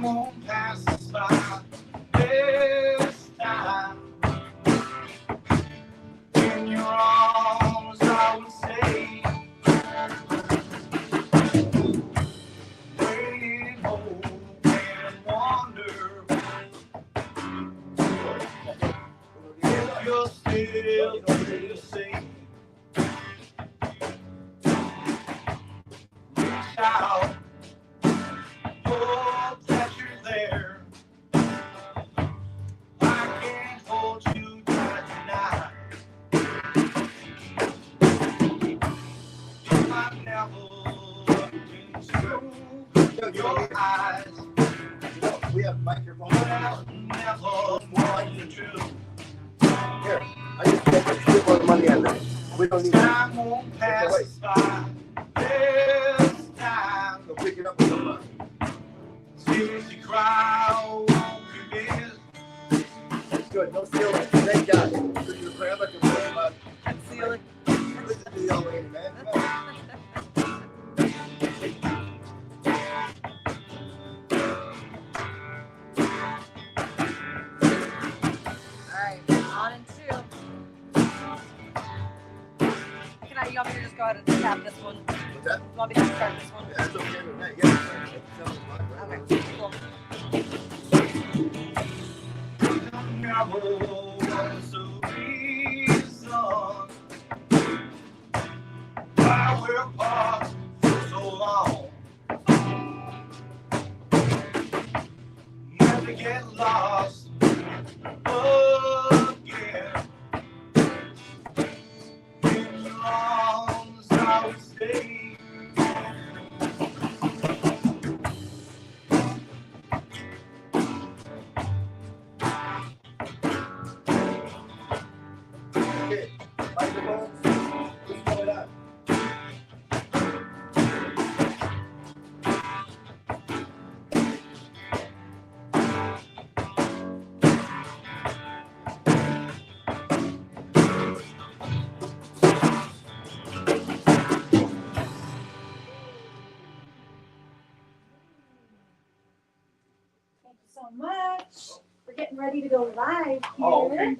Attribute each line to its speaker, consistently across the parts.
Speaker 1: won't pass us by this time. In your arms I would stay, waiting, hope, and wonder if you're still the same. Reach out, hope that you're there. I can't hold you tight tonight. If I never looked into your eyes,
Speaker 2: We have microphones.
Speaker 1: never what you do.
Speaker 2: Here, I just get more money on that. We don't need
Speaker 1: Time won't pass us by this time.
Speaker 2: to pick it up with someone.
Speaker 1: Tears you cry won't be
Speaker 2: That's good. No stealing. Thank God. Because you're crab like a crab.
Speaker 3: Conceal
Speaker 2: Listen to the old lady, man.
Speaker 3: Alright, on in two. You want me to just go ahead and tap this one?
Speaker 2: What's that?
Speaker 3: You want me to start this one?
Speaker 2: Yeah, that's okay with that. Yeah.
Speaker 3: Okay, cool.
Speaker 1: never was a reason why we're apart for so long. Never get lost again. In your arms I will stay.
Speaker 2: Okay, microphones. What's going on?
Speaker 4: Thank you so much. We're getting ready to go live here.
Speaker 1: Oh, okay.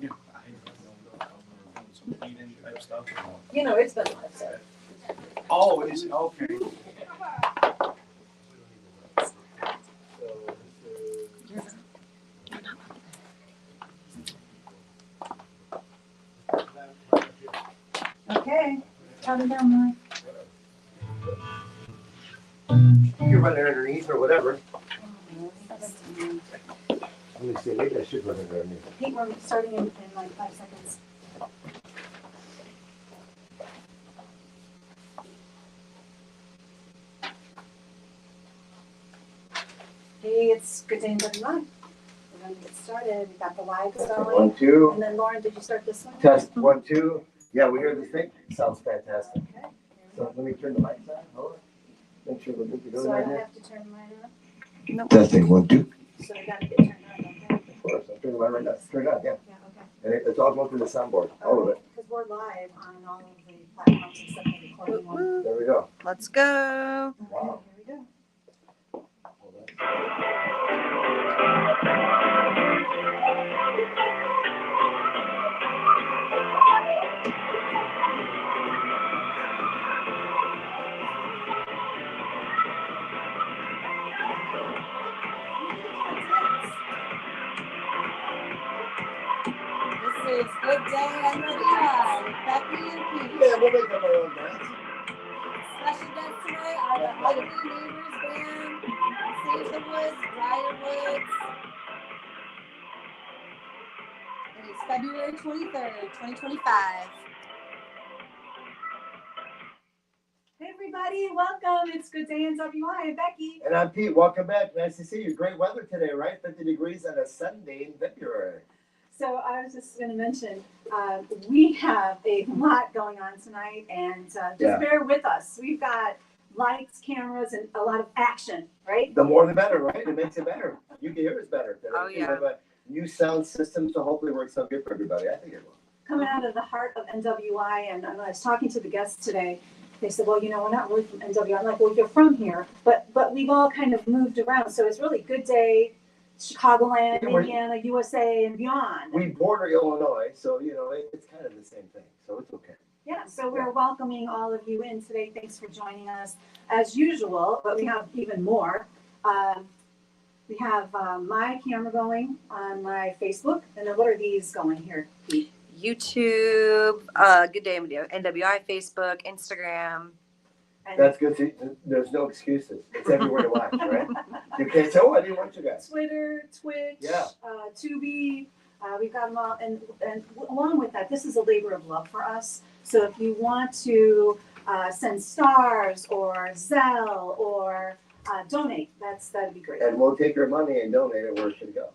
Speaker 1: Some eating type stuff.
Speaker 4: You know, it's been live, so.
Speaker 1: Oh, is it? Okay.
Speaker 4: Okay, count it down, Mike.
Speaker 2: You can run it underneath or whatever. Let me see, maybe I should run it underneath.
Speaker 4: Pete, we're starting in like 5 seconds. Hey, it's good day in WI. We're going to get started. We got the lights going.
Speaker 2: 1, 2.
Speaker 4: And then Lauren, did you start this one?
Speaker 2: Test 1, 2. Yeah, we hear this thing. Sounds fantastic.
Speaker 4: Okay.
Speaker 2: So let me turn the mics on. Hold on. Make sure we're good to go
Speaker 4: So I
Speaker 2: right
Speaker 4: don't
Speaker 2: here.
Speaker 4: have to turn mine on?
Speaker 3: Nope.
Speaker 2: Testing 1, 2.
Speaker 4: So I got to get turned on, okay?
Speaker 2: Of course, I'm turning mine right now. Turn it on, yeah.
Speaker 4: Yeah, okay.
Speaker 2: And it's all going through the soundboard, all of it.
Speaker 4: Because we're live on all of the platforms except for the recording one.
Speaker 3: Woo-woo.
Speaker 2: There we go.
Speaker 3: Let's go.
Speaker 2: Wow.
Speaker 4: Here we go.
Speaker 2: Hold on.
Speaker 3: This is Good Day NWI with Becky and Pete.
Speaker 2: Yeah, we'll make up our own dance.
Speaker 3: Special guests tonight are the Ugly Neighbors Band, Save the Woods, Briar Woods. It is February 23rd, 2025.
Speaker 4: Hey everybody, welcome. It's Good Day in WI and Becky.
Speaker 2: And I'm Pete. Welcome back. Nice to see you. Great weather today, right? 50 degrees on a Sunday in February.
Speaker 4: So I was just going to mention, we have a lot going on tonight, and just bear with us. We've got lights, cameras, and a lot of action, right?
Speaker 2: The more the better, right? It makes it better. You can hear us better.
Speaker 3: Oh,
Speaker 2: We
Speaker 3: yeah.
Speaker 2: have a new sound system, so hopefully it works out good for everybody. I think it will.
Speaker 4: Coming out of the heart of NWI, and I was talking to the guests today, they said, well, we're not really from NWI. I'm like, well, you're from here, but we've all kind of moved around. So it's really Good Day, Chicagoland,
Speaker 2: Yeah,
Speaker 4: Indiana, USA, and beyond.
Speaker 2: We border Illinois, so it's kind of the same thing. So it's okay.
Speaker 4: Yeah, so we're welcoming all of you in today. Thanks for joining us as usual, but we have even more. We have my camera going on my Facebook, and then what are these going here, Pete?
Speaker 5: YouTube, Good Day NWI, Facebook, Instagram.
Speaker 4: And
Speaker 2: That's good. There's no excuses. It's everywhere to watch, right? You can't say, I didn't watch you guys.
Speaker 4: Twitter, Twitch,
Speaker 2: Yeah.
Speaker 4: Tubi, we've got them all. And along with that, this is a labor of love for us. So if you want to send stars or Zelle or donate, that'd be great.
Speaker 2: And we'll take your money and donate it where it should go.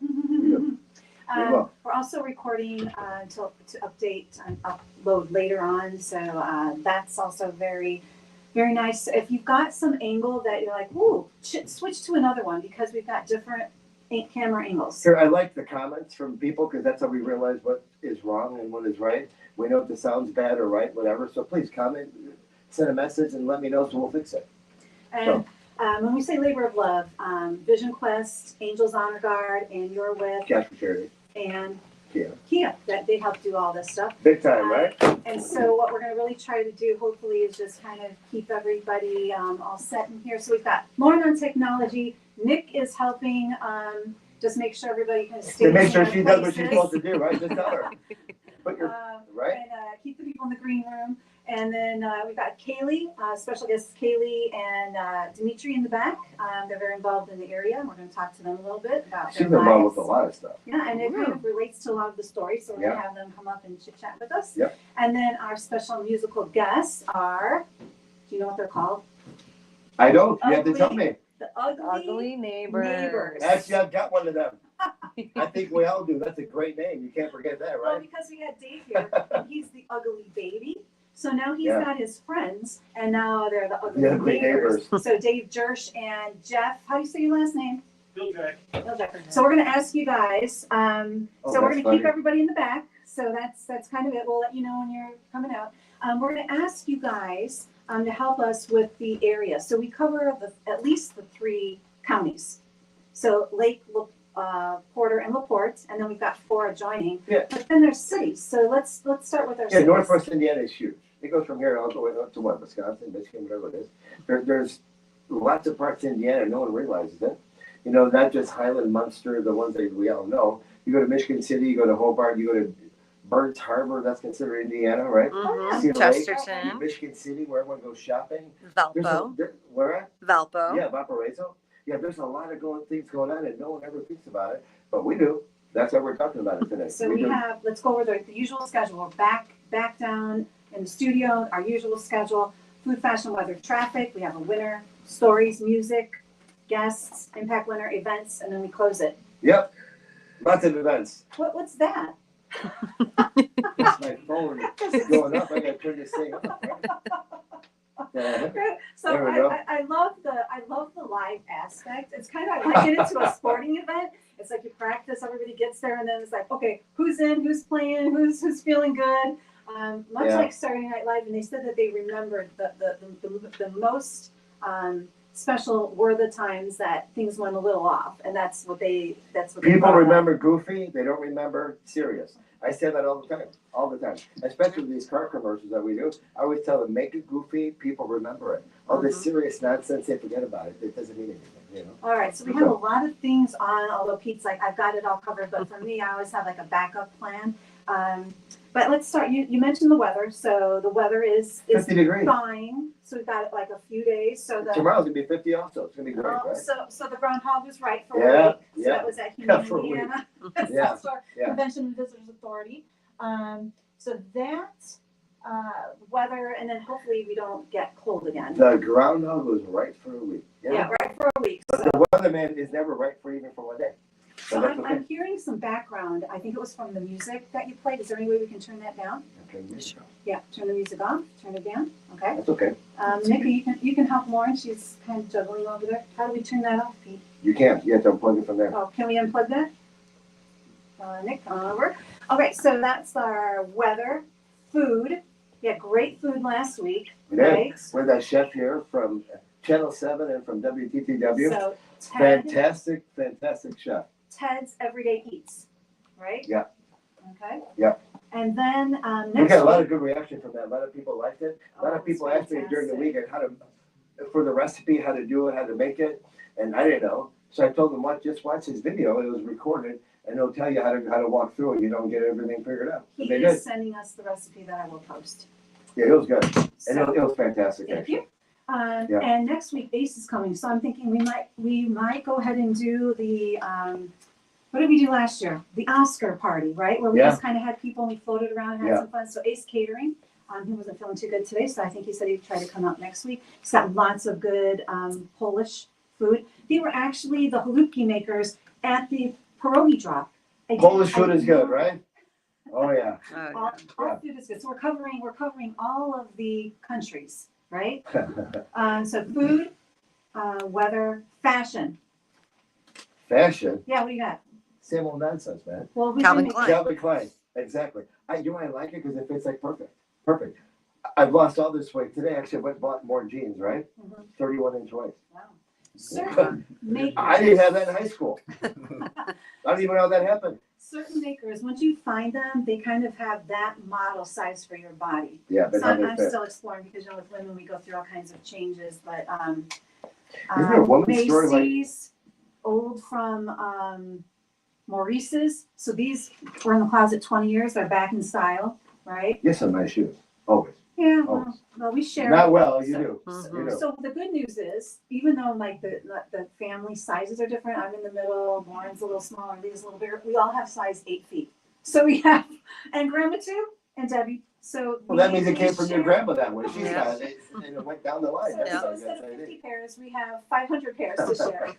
Speaker 4: We're also recording to update and upload later on, so that's also very, very nice. If you've got some angle that you're like, ooh, switch to another one because we've got different camera angles.
Speaker 2: Here, I like the comments from people because that's how we realize what is wrong and what is right. We know if the sound's bad or right, whatever. So please comment, send a message, and let me know so we'll fix it.
Speaker 4: And when we say labor of love, Vision Quest, Angels Honor Guard, and You're With,
Speaker 2: Cash for Charity.
Speaker 4: and
Speaker 2: Kia,
Speaker 4: that they help do all this stuff.
Speaker 2: big time, right?
Speaker 4: And so what we're going to really try to do, hopefully, is just kind of keep everybody all set in here. So we've got Lauren on technology. Nick is helping just make sure everybody kind of stays
Speaker 2: To make sure
Speaker 4: in
Speaker 2: she
Speaker 4: their
Speaker 2: does what she's
Speaker 4: places.
Speaker 2: supposed to do, right? Just tell her. Put your right.
Speaker 4: And keep the people in the green room. And then we've got Kaylee, special guests Kaylee and Dimitri in the back. They're very involved in the area. And we're going to talk to them a little bit about
Speaker 2: She's
Speaker 4: their
Speaker 2: involved
Speaker 4: lives.
Speaker 2: with a lot of stuff.
Speaker 4: Yeah, and it kind of relates to a lot of the stories, so we're going to have them come up and chit chat with us.
Speaker 2: Yep.
Speaker 4: And then our special musical guests are, do you know what they're called?
Speaker 2: I don't. You have to tell me.
Speaker 4: The Ugly
Speaker 5: Neighbors.
Speaker 2: Actually, I've got one of them. I think we all do. That's a great name. You can't forget that,
Speaker 4: Well,
Speaker 2: right?
Speaker 4: because we had Dave here, and he's the ugly baby. So now he's got his friends, and now they're the ugly neighbors. So Dave Jersh and Jeff, how do you say your last name?
Speaker 1: Bill Jack.
Speaker 4: So we're going to ask you guys. So we're going to
Speaker 2: funny.
Speaker 4: keep everybody in the back. So that's kind of it. We'll let you know when you're coming out. We're going to ask you guys to help us with the area. So we cover at least the 3 counties. So Lake, Porter, and LaPorte, and then we've got 4 adjoining.
Speaker 2: Yeah.
Speaker 4: But then there's cities. So let's start with our
Speaker 2: Yeah,
Speaker 4: cities.
Speaker 2: Northwest Indiana is huge. It goes from here all the way up to what, Wisconsin, Michigan, whatever it is. There's lots of parts of Indiana, no one realizes it. Not just Highland, Munster, the ones that we all know. You go to Michigan City, you go to Hobart, you go to Burns Harbor, that's considered Indiana, right?
Speaker 5: Mhm.
Speaker 2: Cedar Lake,
Speaker 5: Chesterton.
Speaker 2: Michigan City, where everyone goes shopping.
Speaker 5: Valpo.
Speaker 2: Where at?
Speaker 5: Valpo.
Speaker 2: Yeah, Valparaiso. Yeah, there's a lot of things going on, and no one ever thinks about it, but we do. That's why we're talking about it today.
Speaker 4: So we
Speaker 2: do.
Speaker 4: have, let's go over the usual schedule. We're back down in the studio, our usual schedule, food, fashion, weather, traffic. We have a winner, stories, music, guests, impact winner, events, and then we close it.
Speaker 2: Yep, lots of events.
Speaker 4: What's that?
Speaker 2: It's my phone going up. I gotta turn this thing off. Right?
Speaker 4: So
Speaker 2: There we go.
Speaker 4: I love the live aspect. It's kind of, I like it into a sporting event. It's like you practice, everybody gets there, and then it's like, okay, who's in, who's playing, who's feeling good. Much like Saturday Night Live, and they said that they remembered the most special were the times that things went a little off, and that's what
Speaker 2: People remember Goofy, they don't remember serious. I say that all the time, especially with these car commercials that we do. I always tell them, make it goofy, people remember it. All this serious nonsense, they forget about it. It doesn't mean anything,
Speaker 4: All right, so we have a lot of things on, although Pete's like, I've got it all covered, but for me, I always have like a backup plan. But let's start, you mentioned the weather, so the weather is
Speaker 2: 50 degrees.
Speaker 4: fine. So we've got like a few days, so
Speaker 2: Tomorrow's gonna be 50 also, it's gonna be great, right?
Speaker 4: so the groundhog was right for a week. So that was at
Speaker 2: Yeah, for a week.
Speaker 4: Indiana.
Speaker 2: Yeah,
Speaker 4: That's our
Speaker 2: yeah.
Speaker 4: Convention and Visitors Authority. So that weather, and then hopefully we don't get cold again.
Speaker 2: The groundhog was right for a week.
Speaker 4: Yeah, right for a week.
Speaker 2: But
Speaker 4: So,
Speaker 2: the weatherman is never right for even for one day. So
Speaker 4: so
Speaker 2: that's
Speaker 4: I'm,
Speaker 2: okay.
Speaker 4: I'm hearing some background. I think it was from the music that you played. Is there any way we can turn that down?
Speaker 2: Okay,
Speaker 4: Yeah, turn the music off, turn it down. Okay.
Speaker 2: that's okay.
Speaker 4: Nikki, you can help Lauren. She's kind of juggling over there. How do we turn that off, Pete?
Speaker 2: You can't, you have to unplug it from there.
Speaker 4: Oh, can we unplug that? Nick, come on over. Okay, so that's our weather, food, Yeah, great food last week,
Speaker 2: Yeah.
Speaker 4: right?
Speaker 2: With that chef here from Channel 7 and from WTTW.
Speaker 4: So Ted,
Speaker 2: Fantastic chef.
Speaker 4: Ted's Everyday Eats, right?
Speaker 2: Yeah.
Speaker 4: Okay.
Speaker 2: Yeah.
Speaker 4: And then
Speaker 2: We
Speaker 4: next
Speaker 2: got a lot
Speaker 4: week.
Speaker 2: of good reaction from that. A lot of people liked it. A lot
Speaker 4: Oh,
Speaker 2: of people
Speaker 4: it's
Speaker 2: asked me during the
Speaker 4: fantastic.
Speaker 2: weekend for the recipe, how to do it, how to make it, and I didn't know. So I told them, just watch this video. It was recorded, and it'll tell you how to walk through it. You don't get everything figured out.
Speaker 4: He
Speaker 2: They
Speaker 4: is
Speaker 2: did.
Speaker 4: sending us the recipe that I will post.
Speaker 2: Yeah, it was good, and
Speaker 4: So,
Speaker 2: it was fantastic.
Speaker 4: thank
Speaker 2: Actually.
Speaker 4: you.
Speaker 2: Yeah.
Speaker 4: And next week Ace is coming, so I'm thinking we might go ahead and do the what did we do last year? The Oscar party, right? Where we
Speaker 2: Yeah.
Speaker 4: just kind of had people and we floated around and had
Speaker 2: Yeah.
Speaker 4: some fun. So Ace Catering, he wasn't feeling too good today, so I think he said he'd try to come out next week. He's got lots of good Polish food. They were actually the halupki makers at the pierogi drop.
Speaker 2: Polish food is good, right? Oh yeah.
Speaker 4: All food is good. So we're covering all of the countries, right? So food, weather, fashion.
Speaker 2: Fashion.
Speaker 4: Yeah, what do you got?
Speaker 2: Same old nonsense, man.
Speaker 4: Well, we
Speaker 5: Calvin
Speaker 4: didn't-
Speaker 5: Klein.
Speaker 2: Calvin Klein, exactly. You know why I like it? Because it fits like perfect. I've lost all this weight today. Actually, I went and bought more jeans, right?
Speaker 4: Mhm.
Speaker 2: 31-inch waist.
Speaker 4: Wow. Certain makers.
Speaker 2: I didn't have that in high school. I don't even know how that happened.
Speaker 4: Certain makers, once you find them, they kind of have that model size for your body.
Speaker 2: Yeah, but
Speaker 4: So
Speaker 2: how
Speaker 4: I'm
Speaker 2: they fit.
Speaker 4: still exploring because with women we go through all kinds of changes, but
Speaker 2: Isn't there a woman's story like-
Speaker 4: Macy's, old from Maurice's. So these were in the closet 20 years. They're back in style, right?
Speaker 2: Get some nice shoes, always.
Speaker 4: Yeah.
Speaker 2: Always.
Speaker 4: Well, we share.
Speaker 2: Not well, you
Speaker 4: So-
Speaker 2: do.
Speaker 5: Mhm.
Speaker 2: You do.
Speaker 4: So the good news is, even though like the family sizes are different, I'm in the middle, Lauren's a little smaller, Leah's a little bigger, we all have size 8 feet. So we have, and Grandma too, and Debbie, so.
Speaker 2: Well, that means
Speaker 4: we
Speaker 2: it came from your
Speaker 4: share.
Speaker 2: grandma that way. She's
Speaker 5: Yeah.
Speaker 2: got it, and it went down the line.
Speaker 4: So
Speaker 2: That's
Speaker 4: so
Speaker 2: how
Speaker 4: instead of
Speaker 2: that's
Speaker 4: 50
Speaker 2: it.
Speaker 4: pairs, we have 500 pairs to share.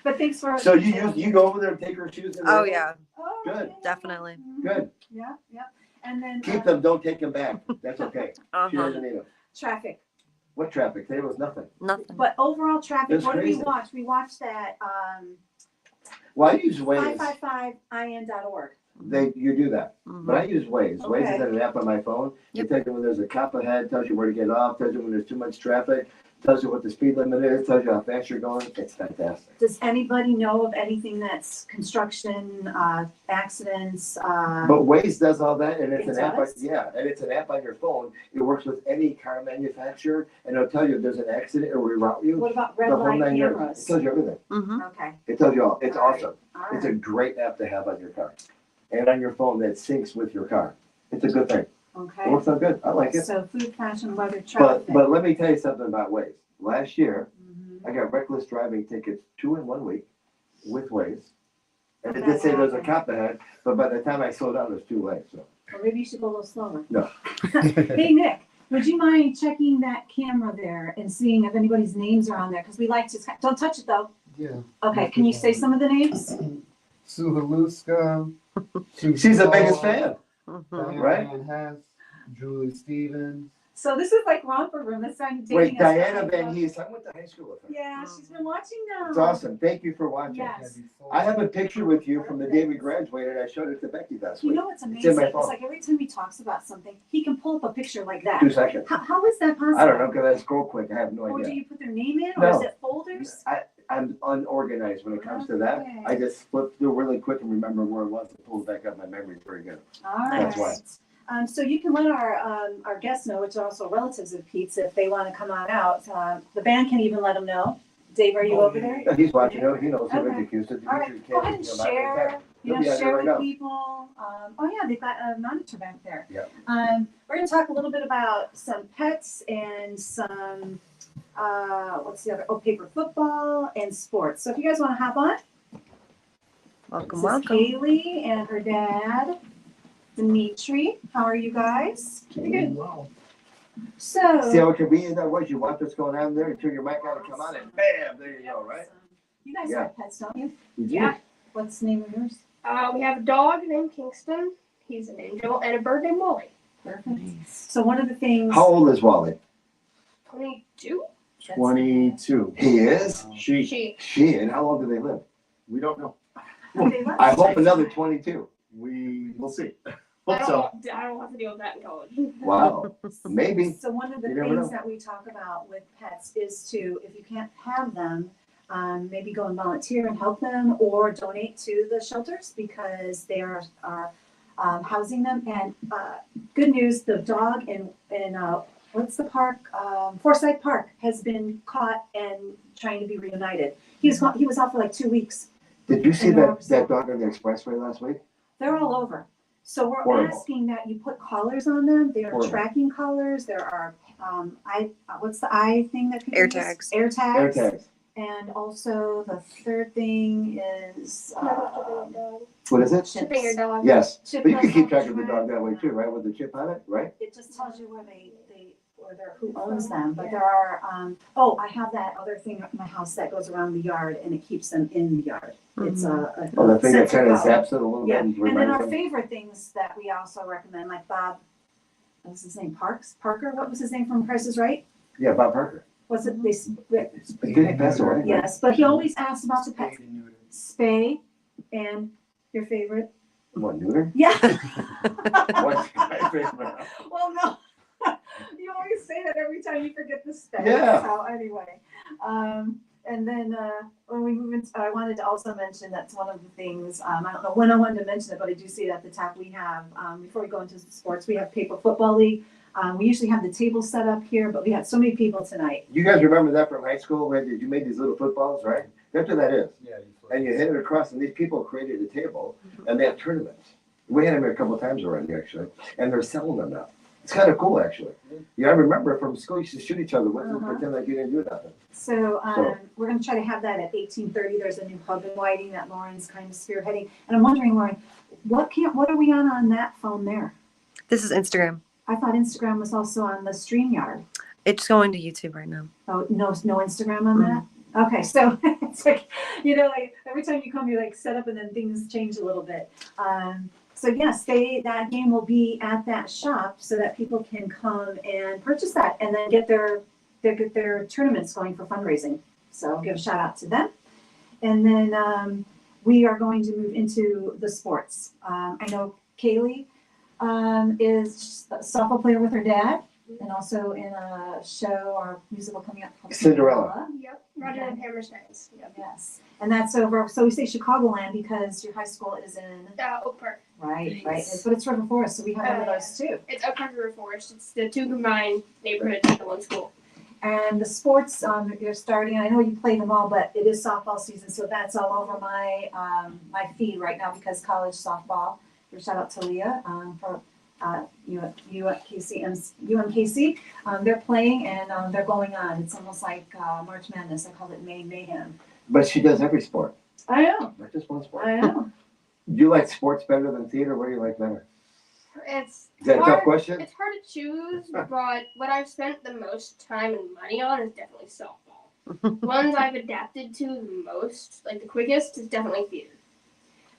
Speaker 4: But thanks for.
Speaker 2: So you go over there and take her shoes in
Speaker 5: Oh
Speaker 2: there?
Speaker 5: yeah,
Speaker 4: Oh,
Speaker 2: Good.
Speaker 4: yeah.
Speaker 5: Definitely.
Speaker 4: Mhm.
Speaker 2: Good.
Speaker 4: Yeah, yeah, and then.
Speaker 2: Keep them, don't take them back. That's okay. She
Speaker 5: uh-huh.
Speaker 2: doesn't need them.
Speaker 4: Traffic,
Speaker 2: What traffic? There was nothing.
Speaker 5: Nothing.
Speaker 4: but overall traffic,
Speaker 2: That's
Speaker 4: what did we
Speaker 2: crazy.
Speaker 4: watch? We watched that,
Speaker 2: Well, I use Waze.
Speaker 4: 555in.org.
Speaker 2: You do that. But I
Speaker 5: Mhm.
Speaker 2: use Waze. Waze
Speaker 4: Okay.
Speaker 2: is an app on my phone.
Speaker 5: Yep.
Speaker 2: It tells you when there's a cop ahead, tells you where to get off, tells you when there's too much traffic, tells you what the speed limit is, tells you how fast you're going. It's fantastic.
Speaker 4: Does anybody know of anything that's construction, accidents?
Speaker 2: But Waze does all that, and it's
Speaker 4: It
Speaker 2: an app.
Speaker 4: does?
Speaker 2: Yeah, and it's an app on your phone. It works with any car manufacturer, and it'll tell you if there's an accident or reroute you.
Speaker 4: What about
Speaker 2: The
Speaker 4: red
Speaker 2: whole
Speaker 4: light
Speaker 2: 9 yards. It
Speaker 4: cameras?
Speaker 2: tells you everything.
Speaker 5: Mhm.
Speaker 4: Okay,
Speaker 2: It tells you all. It's
Speaker 4: All right.
Speaker 2: awesome.
Speaker 4: all
Speaker 2: It's a
Speaker 4: right,
Speaker 2: great app to have on your car, and on your phone that syncs with your car. It's a good thing. It
Speaker 4: okay.
Speaker 2: works out good. I like it.
Speaker 4: So food, fashion, weather, traffic.
Speaker 2: But let me tell you something about Waze. Last year,
Speaker 4: Mhm.
Speaker 2: I got reckless driving tickets 2 in 1 week with Waze. And it
Speaker 4: That
Speaker 2: did say there's a
Speaker 4: happened.
Speaker 2: cop ahead, but by the time I slowed down, it was too late, so.
Speaker 4: Or maybe you should go a little slower.
Speaker 2: No.
Speaker 4: Hey, Nick, would you mind checking that camera there and seeing if anybody's names are on there? Because we like to, don't touch it though.
Speaker 6: Yeah.
Speaker 4: Okay, can you say some of the names?
Speaker 6: Sue Haluska.
Speaker 2: She's the biggest fan.
Speaker 5: Mhm.
Speaker 6: Diane
Speaker 2: Right?
Speaker 6: Van Hess, Julie Stevens.
Speaker 4: So this is like romper room. This time taking
Speaker 2: Wait,
Speaker 4: us
Speaker 2: Diana
Speaker 4: back.
Speaker 2: Van Hees, I went to high school with her.
Speaker 4: Yeah, she's been watching now.
Speaker 2: It's awesome. Thank you for watching.
Speaker 4: Yeah.
Speaker 6: Debbie Ford.
Speaker 2: I have a picture with you from the day we graduated. I showed it to Becky last
Speaker 4: You
Speaker 2: week.
Speaker 4: know what's
Speaker 2: in my
Speaker 4: amazing? It's
Speaker 2: phone.
Speaker 4: like every time he talks about something, he can pull up a picture like that.
Speaker 2: 2 seconds.
Speaker 4: How is that possible?
Speaker 2: I don't know, because I scroll quick. I have no
Speaker 4: Or do
Speaker 2: idea.
Speaker 4: you put their name in, or is
Speaker 2: No.
Speaker 4: it folders?
Speaker 2: I'm unorganized when it comes to that.
Speaker 4: Okay.
Speaker 2: I just flip through really quick and remember where it was and pull it back up. My memory's very good.
Speaker 4: All right.
Speaker 2: That's why.
Speaker 4: So you can let our guests know, which are also relatives of Pete's, if they want to come on out. The band can even let them know. Dave, are you
Speaker 2: Oh,
Speaker 4: over there?
Speaker 2: Yeah, he's watching. He knows. He
Speaker 4: Okay.
Speaker 2: was accused of.
Speaker 4: All right, go ahead and share.
Speaker 2: He'll be out
Speaker 4: Share
Speaker 2: there
Speaker 4: with
Speaker 2: right now.
Speaker 4: people. Oh yeah, they've got a monitor back there.
Speaker 2: Yeah.
Speaker 4: We're going to talk a little bit about some pets and some what's the other? Oh, paper football and sports. So if you guys want to hop on,
Speaker 5: Welcome,
Speaker 4: this is
Speaker 5: welcome.
Speaker 4: Kaylee and her dad, Dimitri. How are you guys?
Speaker 6: Pretty good. Wow.
Speaker 4: So.
Speaker 2: See how convenient that was? You watch what's going on there, you turn your mic on and come on and bam, there you go, right?
Speaker 4: You guys
Speaker 2: Yeah.
Speaker 4: have pets, don't you?
Speaker 7: Yeah.
Speaker 4: What's the name of yours?
Speaker 7: We have a dog named Kingston. He's an angel, and a bird named Molly.
Speaker 4: Perfect. So one of the things.
Speaker 2: How old is Wally?
Speaker 7: 22.
Speaker 8: 22.
Speaker 2: He is?
Speaker 7: She.
Speaker 2: She, and how long do they live?
Speaker 8: We don't know.
Speaker 4: Okay, let's-
Speaker 2: I hope another 22.
Speaker 8: We'll see. Hope so.
Speaker 7: I don't have to deal with that in college.
Speaker 2: Wow, maybe.
Speaker 4: So one of the
Speaker 2: You never know.
Speaker 4: things that we talk about with pets is to, if you can't have them, maybe go and volunteer and help them or donate to the shelters because they are housing them. And good news, the dog in what's the park? Forsyth Park has been caught and trying to be reunited. He was out for like 2 weeks.
Speaker 2: Did you see
Speaker 4: And
Speaker 2: that dog on the expressway last week?
Speaker 4: They're all over. So we're
Speaker 2: Horrible.
Speaker 4: asking that you put collars on them. There are
Speaker 2: Horrible.
Speaker 4: tracking collars. There are, what's the eye thing that people
Speaker 5: Air
Speaker 4: use?
Speaker 5: tags.
Speaker 4: Air tags.
Speaker 2: Air tags.
Speaker 4: And also the third thing is,
Speaker 2: What is it?
Speaker 7: Shipping your dog.
Speaker 2: Yes,
Speaker 4: Chip
Speaker 2: but you can
Speaker 4: us
Speaker 2: keep
Speaker 4: on
Speaker 2: track of the
Speaker 4: track.
Speaker 2: dog that way too, right? With the chip on it, right?
Speaker 4: it just tells you where who owns them. But there are, I have that other thing at my house that goes around the yard and it keeps them in the yard. It's a
Speaker 2: Oh, the thing that
Speaker 4: sensor
Speaker 2: kind of
Speaker 4: collar.
Speaker 2: zaps it a little
Speaker 4: Yeah,
Speaker 2: bit and
Speaker 4: and then
Speaker 2: reminds
Speaker 4: our
Speaker 2: them.
Speaker 4: favorite things that we also recommend, like Bob, what was his name, Parker, what was his name from Price is Right?
Speaker 2: Yeah, Bob Parker.
Speaker 4: Was it,
Speaker 2: Did he pass away? right?
Speaker 4: yes, but he always asked about the pets.
Speaker 6: Spayed and neutered.
Speaker 4: Spay, and your favorite?
Speaker 2: What, neuter?
Speaker 4: Yeah.
Speaker 2: What's my favorite?
Speaker 4: Well, no, you always say that every time you forget the spay.
Speaker 2: Yeah.
Speaker 4: So anyway, and then when we move into, I wanted to also mention that's one of the things, I don't know when I wanted to mention it, but I do see it at the top. We have, before we go into sports, we have Paper Football League. We usually have the table set up here, but we had so many people tonight.
Speaker 2: You guys remember that from high school where you made these little footballs, right? That's what that is.
Speaker 6: Yeah.
Speaker 2: And you hit it across, and these people created a table, and they have tournaments. We had them here a couple of times already, actually, and they're selling them now. It's kind of cool, actually. Yeah, I remember from school, you used to shoot each other with them, pretend like you didn't do nothing.
Speaker 4: So
Speaker 2: So-
Speaker 4: we're gonna try to have that at 18:30. There's a new hub in Whiting that Lauren's kind of spearheading. And I'm wondering, Lauren, what are we on that phone there?
Speaker 5: This is Instagram.
Speaker 4: I thought Instagram was also on the StreamYard.
Speaker 5: It's going to YouTube right now.
Speaker 4: Oh, no Instagram on that? Okay, so it's like, like every time you come, you like set up and then things change a little bit. So yes, that game will be at that shop so that people can come and purchase that and then get their tournaments going for fundraising. So I'll give a shout out to them. And then we are going to move into the sports. I know Kaylee is a softball player with her dad and also in a show or musical coming up called
Speaker 2: Cinderella.
Speaker 7: Yep. Roger and Hammersteins. Yep.
Speaker 4: Yes, and that's over. So we say Chicagoland because your high school is in
Speaker 7: Oak Park.
Speaker 4: right, but it's River Forest, so we have one of those too.
Speaker 7: It's Oak Park River Forest. It's the two combined neighborhoods into one school.
Speaker 4: And the sports you're starting. I know you play them all, but it is softball season, so that's all over my my feed right now because college softball. Shout out to Leah for UMKC. They're playing and they're going on. It's almost like March Madness. I call it May Mayhem.
Speaker 2: But she does every sport,
Speaker 4: I know.
Speaker 2: not just one sport.
Speaker 4: I know.
Speaker 2: Do you like sports better than theater? What do you like better?
Speaker 7: It's
Speaker 2: Is that a
Speaker 7: hard.
Speaker 2: tough question?
Speaker 7: It's hard to choose, but what I've spent the most time and money on is definitely softball. The ones I've adapted to the most, like the quickest, is definitely theater.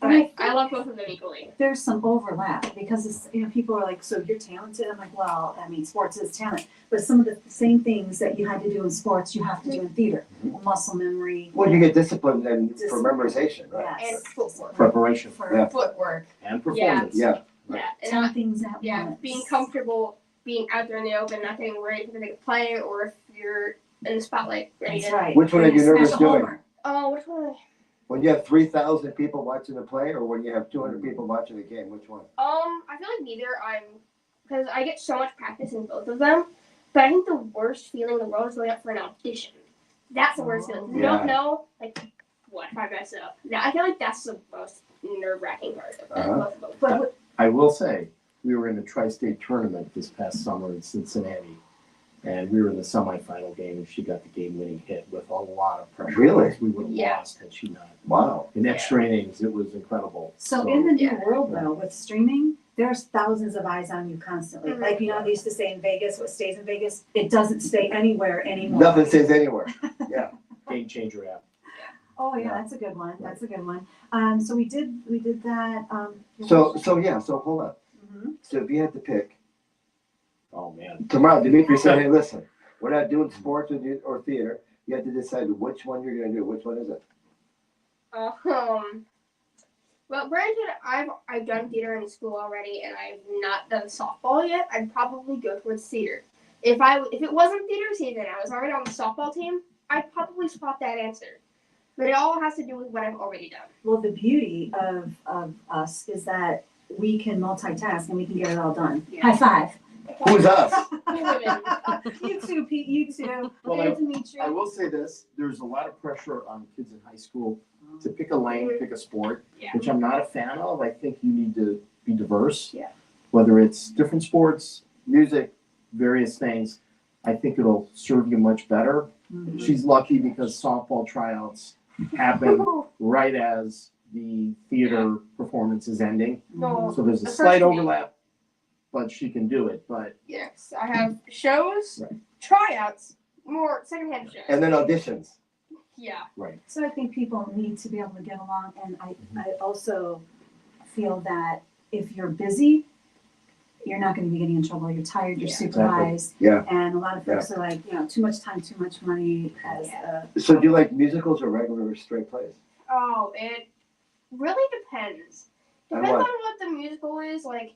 Speaker 7: I love both of them equally.
Speaker 4: There's some overlap because it's, people are like, so you're talented. I'm like, well, I mean, sports is talent, but some of the same things that you had to do in sports, you have to do in theater. Muscle memory.
Speaker 2: Well, you get disciplined and for memorization, right?
Speaker 4: Yes.
Speaker 7: And footwork.
Speaker 8: Preparation
Speaker 4: For
Speaker 2: Yeah.
Speaker 7: Footwork.
Speaker 8: and performance.
Speaker 2: Yeah.
Speaker 7: Yeah. And
Speaker 4: 10 things at
Speaker 7: yeah,
Speaker 4: once.
Speaker 7: being comfortable, being out there in the open, not getting worried if you're going to play or if you're in the spotlight. Ready
Speaker 4: That's
Speaker 7: to-
Speaker 4: right.
Speaker 2: Which one are you nervous
Speaker 4: Smash a
Speaker 2: doing?
Speaker 4: homer.
Speaker 7: Oh, which one?
Speaker 2: When you have 3,000 people watching the play, or when you have 200 people watching the game, which one?
Speaker 7: I feel like neither. Because I get so much practice in both of them. But I think the worst feeling in the world is going up for an audition. That's the worst feeling. You
Speaker 2: Yeah.
Speaker 7: don't know, like, what if I mess up? Now, I feel like that's the most nerve-wracking part of
Speaker 2: Uh-huh.
Speaker 7: both of them.
Speaker 4: But
Speaker 8: I will say, we were in the tri-state tournament this past summer in Cincinnati, and we were in the semifinal game, and she got the game-winning hit with a lot of pressure.
Speaker 2: Really?
Speaker 8: We would have
Speaker 7: Yeah.
Speaker 8: lost had she not.
Speaker 2: Wow.
Speaker 8: In extra innings, it was incredible.
Speaker 4: so in the new
Speaker 7: Yeah.
Speaker 4: world though, with streaming, there's thousands of eyes on you constantly.
Speaker 7: Mhm.
Speaker 4: Like, they used to say in Vegas, what stays in Vegas, it doesn't stay anywhere anymore.
Speaker 2: Nothing stays anywhere. Yeah.
Speaker 8: Game changer app.
Speaker 4: Oh yeah,
Speaker 2: Yeah.
Speaker 4: that's a good one. That's a good one. So we did that.
Speaker 2: So hold on.
Speaker 4: Mhm.
Speaker 2: So if you had to pick
Speaker 8: Oh, man.
Speaker 2: tomorrow, Dimitri said, "Hey, listen, we're not doing sports or theater. You have to decide which one you're going to do. Which one is it?"
Speaker 7: Well, granted, I've done theater in school already, and I've not done softball yet. I'd probably go towards theater. If it wasn't theater season, I was already on the softball team, I'd probably swap that answer. But it all has to do with what I've already done.
Speaker 4: Well, the beauty of us is that we can multitask and we can get it all done.
Speaker 7: Yeah.
Speaker 4: High five.
Speaker 2: Who's us?
Speaker 4: You too, Pete, you too.
Speaker 8: Well,
Speaker 4: And Dimitri.
Speaker 8: I will say this, there's a lot of pressure on kids in high school to pick a lane, pick a sport,
Speaker 7: Yeah.
Speaker 8: which I'm not a fan of. I think you need to be diverse.
Speaker 7: Yeah.
Speaker 8: Whether it's different sports, music, various things, I think it'll serve you much better.
Speaker 4: Mhm.
Speaker 8: She's lucky because softball tryouts happen right as the theater performance is ending.
Speaker 7: No.
Speaker 8: So there's a
Speaker 7: The first
Speaker 8: slight
Speaker 7: week.
Speaker 8: overlap, but she can do it. But
Speaker 7: Yes, I have shows,
Speaker 8: Right.
Speaker 7: tryouts, more secondhand shows.
Speaker 2: And then auditions.
Speaker 7: Yeah.
Speaker 4: So I think people need to be able to get along, and I also feel that if you're busy, you're not gonna be getting in trouble, you're tired, you're
Speaker 7: Yeah.
Speaker 4: supervised.
Speaker 2: Yeah.
Speaker 4: And a lot of folks are like, too much time, too much money as
Speaker 2: So do you like musicals or regular straight plays?
Speaker 7: Oh, it really depends.
Speaker 2: On
Speaker 7: Depends on
Speaker 2: what?
Speaker 7: what the musical is. Like,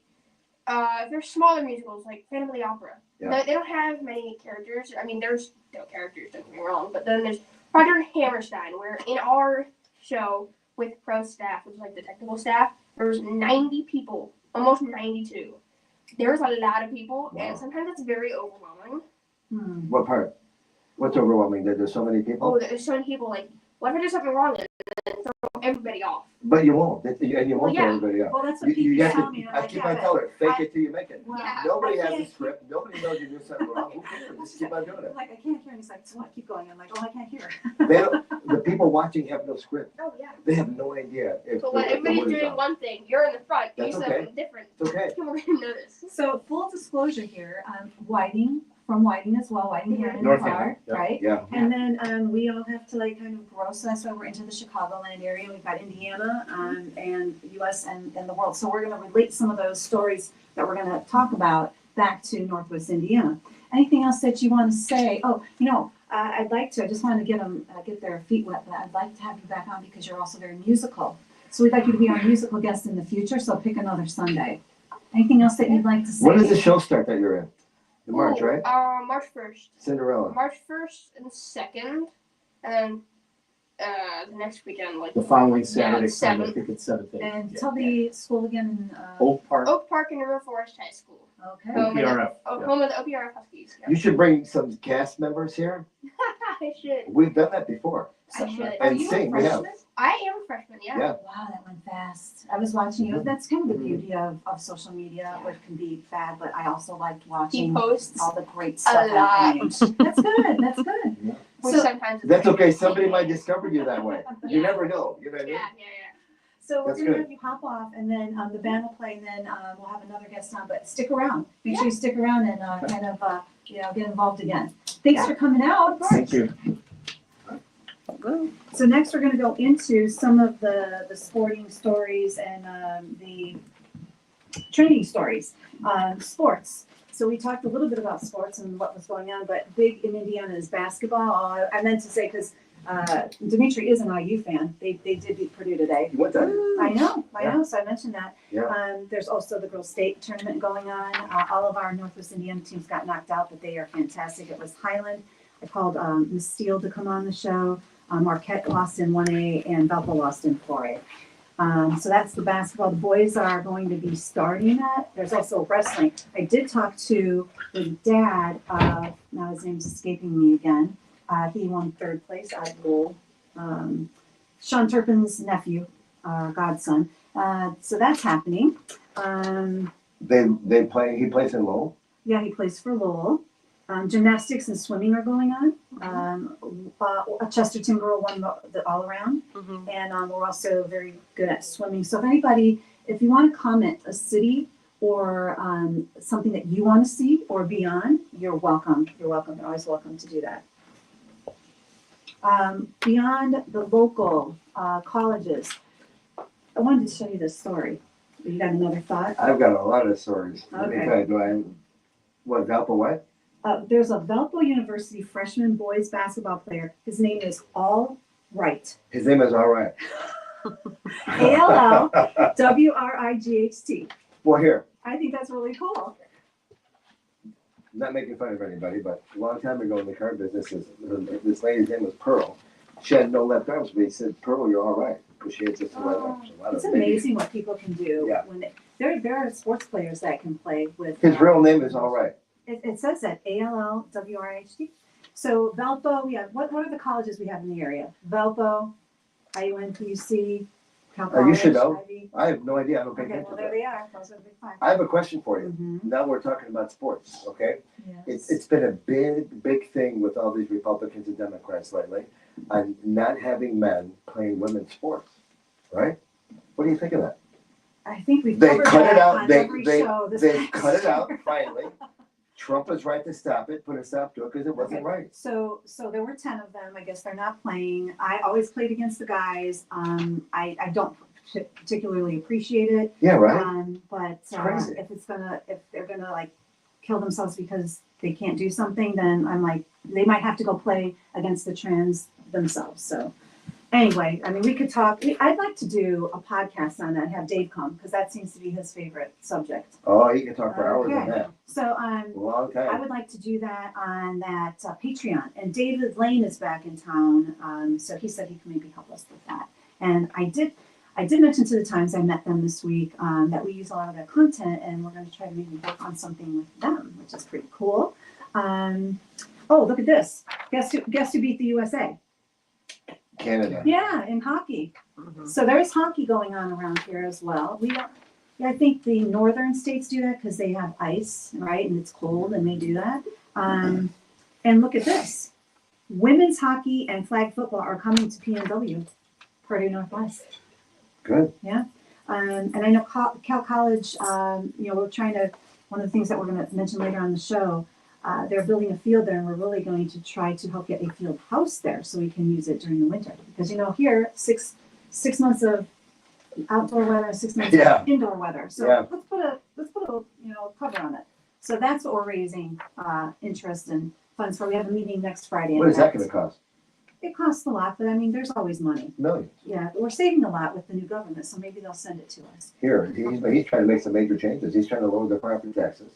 Speaker 7: if there's smaller musicals, like Phantom of the Opera,
Speaker 2: Yeah.
Speaker 7: they don't have many characters. I mean, there's no characters, don't get me wrong, but then there's Roger and Hammerstein, where in our show with pro staff, which is like the technical staff, there's 90 people, almost 92. There's a lot of people,
Speaker 2: Wow.
Speaker 7: and sometimes it's very overwhelming.
Speaker 2: What part? What's overwhelming? That there's so many people?
Speaker 7: Oh, there's so many people. Like, what if I do something wrong and then throw everybody off?
Speaker 2: But you won't. And you
Speaker 7: Well,
Speaker 2: won't
Speaker 7: yeah.
Speaker 2: throw everybody out.
Speaker 4: Well, that's what
Speaker 2: You
Speaker 4: Pete
Speaker 2: have
Speaker 4: was
Speaker 2: to,
Speaker 4: telling me, and I'm
Speaker 2: I
Speaker 4: like,
Speaker 2: keep
Speaker 4: yeah,
Speaker 2: on
Speaker 4: but
Speaker 2: telling her, fake
Speaker 4: I-
Speaker 2: it till you make it.
Speaker 4: Well,
Speaker 7: Yeah.
Speaker 2: Nobody
Speaker 4: I
Speaker 2: has a
Speaker 4: can't-
Speaker 2: script. Nobody knows you're doing something wrong. Who cares? Just keep on doing it.
Speaker 4: Like, I can't hear, and he's like, so what, keep going, I'm like, oh, I can't hear.
Speaker 2: They don't, the people watching have no script.
Speaker 7: Oh, yeah.
Speaker 2: They have no idea if
Speaker 7: So
Speaker 2: the,
Speaker 7: when
Speaker 2: if the
Speaker 7: everybody's
Speaker 2: word is
Speaker 7: doing
Speaker 2: on.
Speaker 7: one thing, you're in the front, do
Speaker 2: That's
Speaker 7: something
Speaker 2: okay.
Speaker 7: different.
Speaker 2: It's okay.
Speaker 7: People are gonna notice.
Speaker 4: So full disclosure here, Whiting, from Whiting as well, Whiting here in the
Speaker 8: Northampton,
Speaker 4: car,
Speaker 8: yeah.
Speaker 4: right?
Speaker 2: Yeah.
Speaker 4: And then we all have to like kind of grow, so that's why we're into the Chicagoland area. We've got Indiana and US and the world. So we're gonna relate some of those stories that we're gonna talk about back to Northwest Indiana. Anything else that you want to say? Oh, I'd like to, I just wanted to get them, get their feet wet, but I'd like to have you back on because you're also very musical. So we'd like you to be our musical guest in the future, so pick another Sunday. Anything else that you'd like to say?
Speaker 2: When does the show start that you're in? In March,
Speaker 7: Ooh,
Speaker 2: right?
Speaker 7: March 1st.
Speaker 2: Cinderella.
Speaker 7: March 1st and 2nd, and the next weekend, like
Speaker 8: the following Saturday,
Speaker 7: Yeah,
Speaker 8: Sunday, I
Speaker 7: 7th.
Speaker 8: think it's 7th.
Speaker 4: And
Speaker 8: Yeah.
Speaker 4: tell the school again.
Speaker 8: Oak Park,
Speaker 7: Oak Park and River Forest High School.
Speaker 4: Okay.
Speaker 8: OPRF.
Speaker 7: Home of the OPRF Huskies.
Speaker 2: You should bring some cast members here.
Speaker 7: I should.
Speaker 2: We've done that before.
Speaker 7: I should.
Speaker 4: Are
Speaker 2: And
Speaker 4: you
Speaker 2: sing,
Speaker 4: a
Speaker 2: we have.
Speaker 4: freshman?
Speaker 7: I am a freshman, yeah.
Speaker 2: Yeah.
Speaker 4: Wow, that went fast. I was watching you. That's kind of the beauty of social media, where it can be bad, but I also liked
Speaker 7: He
Speaker 4: watching
Speaker 7: posts,
Speaker 4: all the great stuff
Speaker 7: lot.
Speaker 4: happening. That's good. That's good.
Speaker 7: which
Speaker 4: So-
Speaker 7: sometimes it's
Speaker 2: That's
Speaker 7: very
Speaker 2: okay. Somebody might
Speaker 7: intimidating.
Speaker 2: discover you that way. You
Speaker 7: Yeah.
Speaker 2: never know. You know what I mean?
Speaker 7: Yeah.
Speaker 4: So we're
Speaker 2: That's
Speaker 4: gonna
Speaker 2: good.
Speaker 4: have you hop off, and then the band will play, and then we'll have another guest on. But stick around. Make sure you stick around and kind of get involved again. Thanks for coming out.
Speaker 8: Thank you.
Speaker 4: So next, we're gonna go into some of the sporting stories and the training stories. Sports. So we talked a little bit about sports and what was going on, but big in Indiana is basketball. I meant to say, because Dimitri is an IU fan. They did beat Purdue today.
Speaker 2: You want that?
Speaker 4: I know, so I mentioned that.
Speaker 2: Yeah.
Speaker 4: There's also the girls' state tournament going on. All of our Northwest Indiana teams got knocked out, but they are fantastic. It was Highland. I called Miss Steele to come on the show. Marquette lost in 1A and Valpo lost in 4A. So that's the basketball. The boys are going to be starting that. There's also wrestling. I did talk to the dad of, now his name's escaping me again. He won third place out of Lowell. Sean Turpin's nephew, godson. So that's happening.
Speaker 2: They play. He plays in Lowell.
Speaker 4: Yeah, he plays for Lowell. Gymnastics and swimming are going on. A Chesterton girl won the all around,
Speaker 5: Mhm.
Speaker 4: and we're also very good at swimming. So if you want to comment a city or something that you want to see or be on, you're welcome. You're welcome. You're always welcome to do that. Beyond the local colleges, I wanted to show you this story. You got another thought?
Speaker 2: I've got a lot of stories. Let me
Speaker 4: Okay.
Speaker 2: tell you, do I? What Valpo? What?
Speaker 4: There's a Valpo University freshman boys basketball player. His name is All Right.
Speaker 2: His name is all right.
Speaker 4: ALLWRIGHT.
Speaker 2: Well, here,
Speaker 4: I think that's really cool.
Speaker 2: not making fun of anybody, but a long time ago in the car business, this lady's name was Pearl. She had no left arms, but he said, Pearl, you're all right, because she had just two right arms. A lot
Speaker 4: It's
Speaker 2: of maybe-
Speaker 4: amazing what people can do
Speaker 2: Yeah.
Speaker 4: when there are sports players that can play with.
Speaker 2: His real name is all right.
Speaker 4: It says that ALLWRIGHT. So Valpo, we have what are the colleges we have in the area? Valpo, IUNPUC, Cal
Speaker 2: You should
Speaker 4: College,
Speaker 2: know.
Speaker 4: Ivy.
Speaker 2: I have no idea. I don't pay
Speaker 4: Okay,
Speaker 2: attention
Speaker 4: well
Speaker 2: to
Speaker 4: there
Speaker 2: that.
Speaker 4: they are. Those are the big five.
Speaker 2: I have a question for you.
Speaker 4: Mhm.
Speaker 2: Now we're talking about sports, okay?
Speaker 4: Yes.
Speaker 2: It's been a big thing with all these Republicans and Democrats lately on not having men playing women's sports, right? What do you think of that?
Speaker 4: I think we've
Speaker 2: They
Speaker 4: covered
Speaker 2: cut
Speaker 4: that
Speaker 2: it out.
Speaker 4: on
Speaker 2: They
Speaker 4: every show this
Speaker 2: they
Speaker 4: past
Speaker 2: cut it
Speaker 4: year.
Speaker 2: out finally. Trump was right to stop it, put a stop to it because it wasn't
Speaker 4: Okay.
Speaker 2: right.
Speaker 4: So there were 10 of them. I guess they're not playing. I always played against the guys. I don't particularly appreciate it.
Speaker 2: Yeah, right.
Speaker 4: But
Speaker 2: crazy.
Speaker 4: if they're gonna like kill themselves because they can't do something, then I'm like, they might have to go play against the trans themselves. So anyway, I mean, we could talk. I'd like to do a podcast on that. Have Dave come because that seems to be his favorite subject.
Speaker 2: Oh, he can talk for hours on
Speaker 4: Okay.
Speaker 2: that.
Speaker 4: So
Speaker 2: Long
Speaker 4: I
Speaker 2: time.
Speaker 4: would like to do that on that Patreon. And David Lane is back in town, so he said he could maybe help us with that. And I did mention to the Times I met them this week that we use a lot of their content, and we're going to try to maybe work on something with them, which is pretty cool. Oh, look at this! Guess who beat the USA?
Speaker 2: Canada.
Speaker 4: Yeah, in hockey.
Speaker 5: Mhm.
Speaker 4: So there's hockey going on around here as well. I think the northern states do that because they have ice, right? And it's cold and they do that. And look at this. Women's hockey and flag football are coming to PNW, Purdue Northwest.
Speaker 2: Good.
Speaker 4: And I know Cal College, we're trying to, one of the things that we're going to mention later on the show, they're building a field there and we're really going to try to help get a field house there so we can use it during the winter. Because, here, six months of outdoor weather, 6 months
Speaker 2: Yeah.
Speaker 4: of indoor weather. So
Speaker 2: Yeah.
Speaker 4: let's put a cover on it. So that's what we're raising interest and funds for. We have a meeting next Friday.
Speaker 2: What is that going to cost?
Speaker 4: It costs a lot, but I mean, there's always money.
Speaker 2: Millions.
Speaker 4: Yeah, we're saving a lot with the new government, so maybe they'll send it to us.
Speaker 2: Here, he's trying to make some major changes. He's trying to lower the property taxes.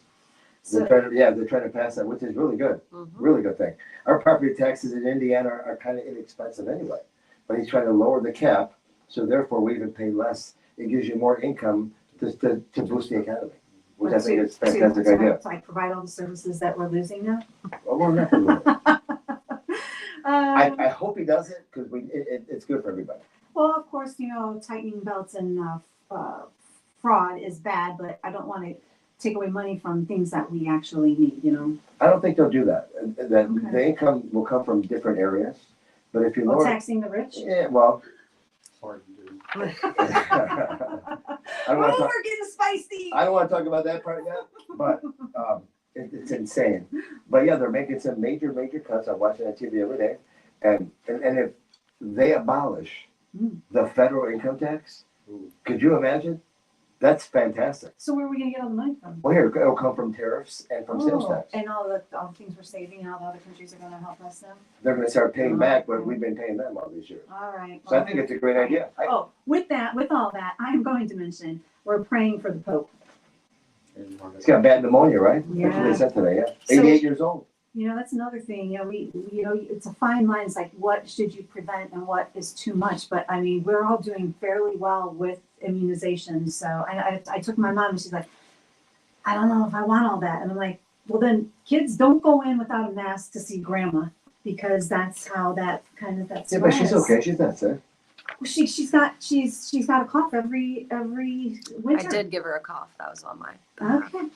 Speaker 4: So,
Speaker 2: They're trying to pass that, which is really good.
Speaker 5: Mhm.
Speaker 2: Really good thing. Our property taxes in Indiana are kind of inexpensive anyway. But he's trying to lower the cap, so therefore we even pay less. It gives you more income to boost the economy, which I think is a fantastic idea.
Speaker 4: So I provide all the services that we're losing now.
Speaker 2: Well, we're not gonna do it.
Speaker 4: Um,
Speaker 2: I hope he does it because it's good for everybody.
Speaker 4: Well, of course, tightening belts and fraud is bad, but I don't want to take away money from things that we actually need,
Speaker 2: I don't think they'll do that. That
Speaker 4: Okay.
Speaker 2: the income will come from different areas. But if you
Speaker 4: Well,
Speaker 2: lower,
Speaker 4: taxing the rich.
Speaker 2: yeah, well,
Speaker 6: Hard to do.
Speaker 2: I don't want to talk.
Speaker 4: we're getting spicy.
Speaker 2: I don't want to talk about that part yet, but it's insane. But yeah, they're making some major cuts. I'm watching that TV every day, and if they abolish the federal income tax, could you imagine? That's fantastic.
Speaker 4: So where are we going to get all the money from?
Speaker 2: Well, here it'll come from tariffs and from sales tax.
Speaker 4: And all the things we're saving and all the other countries are going to help us now.
Speaker 2: They're going to start paying back what we've been paying them all these years.
Speaker 4: All right.
Speaker 2: So I think it's a great idea.
Speaker 4: With all that, I am going to mention we're praying for the Pope.
Speaker 2: He's got bad pneumonia, right? That's what
Speaker 4: Yeah.
Speaker 2: they said today. Yeah,
Speaker 4: So-
Speaker 2: 88 years old.
Speaker 4: That's another thing. It's a fine line. It's like what should you prevent and what is too much. But I mean, we're all doing fairly well with immunization. So I took my mom and she's like, I don't know if I want all that. And I'm like, well, then kids don't go in without a mask to see grandma because that's how that that's.
Speaker 2: Yeah, but she's okay. She's not sick.
Speaker 4: Well, she's got a cough every winter.
Speaker 5: I did give her a cough. That was on my.
Speaker 4: Okay.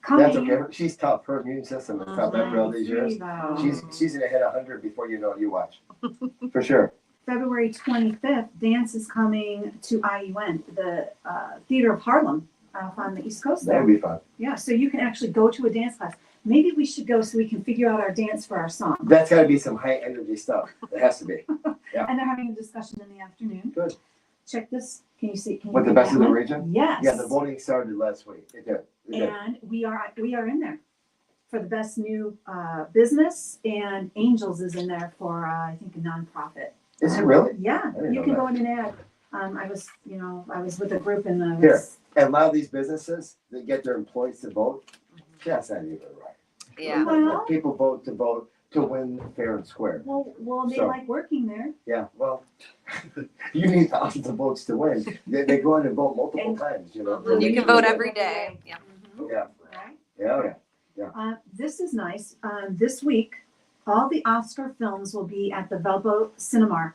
Speaker 2: That's okay. She's tough. Her immune system is tough after all these years.
Speaker 4: Though.
Speaker 2: She's gonna hit 100 before you know it. You watch. For sure.
Speaker 4: February 25th, dance is coming to IUN, the Theater of Harlem, on the East Coast
Speaker 2: That
Speaker 4: there.
Speaker 2: would be fun.
Speaker 4: Yeah, so you can actually go to a dance class. Maybe we should go so we can figure out our dance for our song.
Speaker 2: That's got to be some high energy stuff. It has to be. Yeah.
Speaker 4: And they're having a discussion in the afternoon.
Speaker 2: Good.
Speaker 4: Check this. Can you see? Can you
Speaker 2: With the
Speaker 4: read
Speaker 2: best
Speaker 4: that
Speaker 2: of the
Speaker 4: one?
Speaker 2: region?
Speaker 4: Yes.
Speaker 2: Yeah, the voting started last week. It did. It did.
Speaker 4: And we are in there for the best new business, and Angels is in there for I think a nonprofit.
Speaker 2: Is it really?
Speaker 4: Yeah,
Speaker 2: didn't
Speaker 4: you
Speaker 2: know
Speaker 4: can
Speaker 2: that.
Speaker 4: go in and add. I was with a group and I
Speaker 2: Here.
Speaker 4: was,
Speaker 2: And a lot of these businesses, they get their employees to vote. That's not even right.
Speaker 5: Yeah.
Speaker 4: Well-
Speaker 2: People vote to win fair and square.
Speaker 4: well, they
Speaker 2: So-
Speaker 4: like working there.
Speaker 2: Yeah, well, you need thousands of votes to win. They go in and vote multiple times, you know.
Speaker 5: You can vote every day. Yeah.
Speaker 2: Yeah,
Speaker 4: Right?
Speaker 2: yeah.
Speaker 4: This is nice. This week, all the Oscar films will be at the Velbo Cinemark,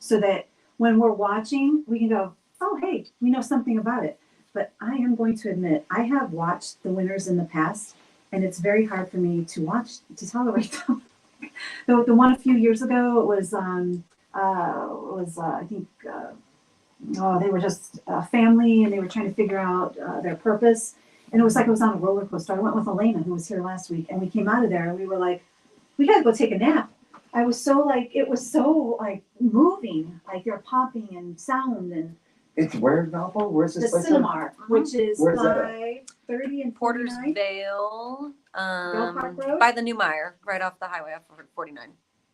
Speaker 4: so that when we're watching, we can go, oh, hey, we know something about it. But I am going to admit, I have watched the winners in the past, and it's very hard for me to tolerate them. The one a few years ago, it was I think, they were just a family, and they were trying to figure out their purpose. And it was like it was on a roller coaster. I went with Elena, who was here last week, and we came out of there and we were like, we gotta go take a nap. It was so moving, like they're popping and sound and
Speaker 2: It's where, Valpo? Where's
Speaker 4: the
Speaker 2: this place?
Speaker 4: Cinemark, which is
Speaker 2: Where's that
Speaker 4: by 30 and
Speaker 5: Porter's
Speaker 4: 49,
Speaker 5: Vale,
Speaker 4: Park Road?
Speaker 5: by the New Meyer, right off the highway off of 49.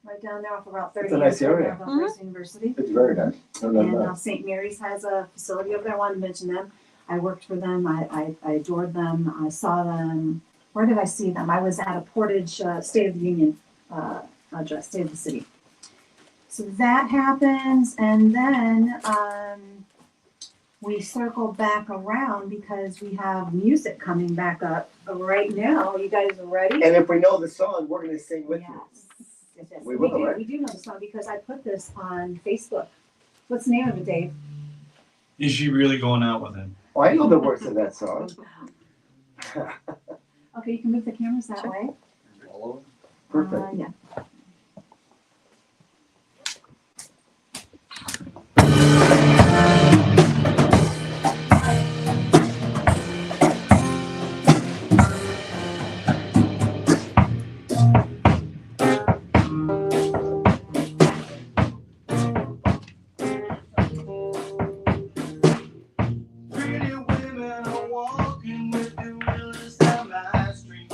Speaker 4: right down there off of Route 30.
Speaker 2: It's a nice
Speaker 4: and
Speaker 2: area.
Speaker 4: Belfast University.
Speaker 2: It's very nice. No, no,
Speaker 4: And
Speaker 2: no.
Speaker 4: St. Mary's has a facility over there. I wanted to mention them. I worked for them. I adored them. I saw them. Where did I see them? I was at a Portage State of the Union address, State of the City. So that happens, and then we circle back around because we have music coming back up right now. You guys ready?
Speaker 2: And if we know the song, we're gonna sing with you.
Speaker 4: Yes.
Speaker 2: We will, right?
Speaker 4: We do know the song because I put this on Facebook. What's the name of it, Dave?
Speaker 1: Is she really going out with him?
Speaker 2: Oh, I know the words of that song.
Speaker 4: Okay, you can move the cameras that
Speaker 5: Sure.
Speaker 4: way.
Speaker 2: Perfect.
Speaker 4: Yeah.
Speaker 1: Pretty women are walking with the wheels down my street.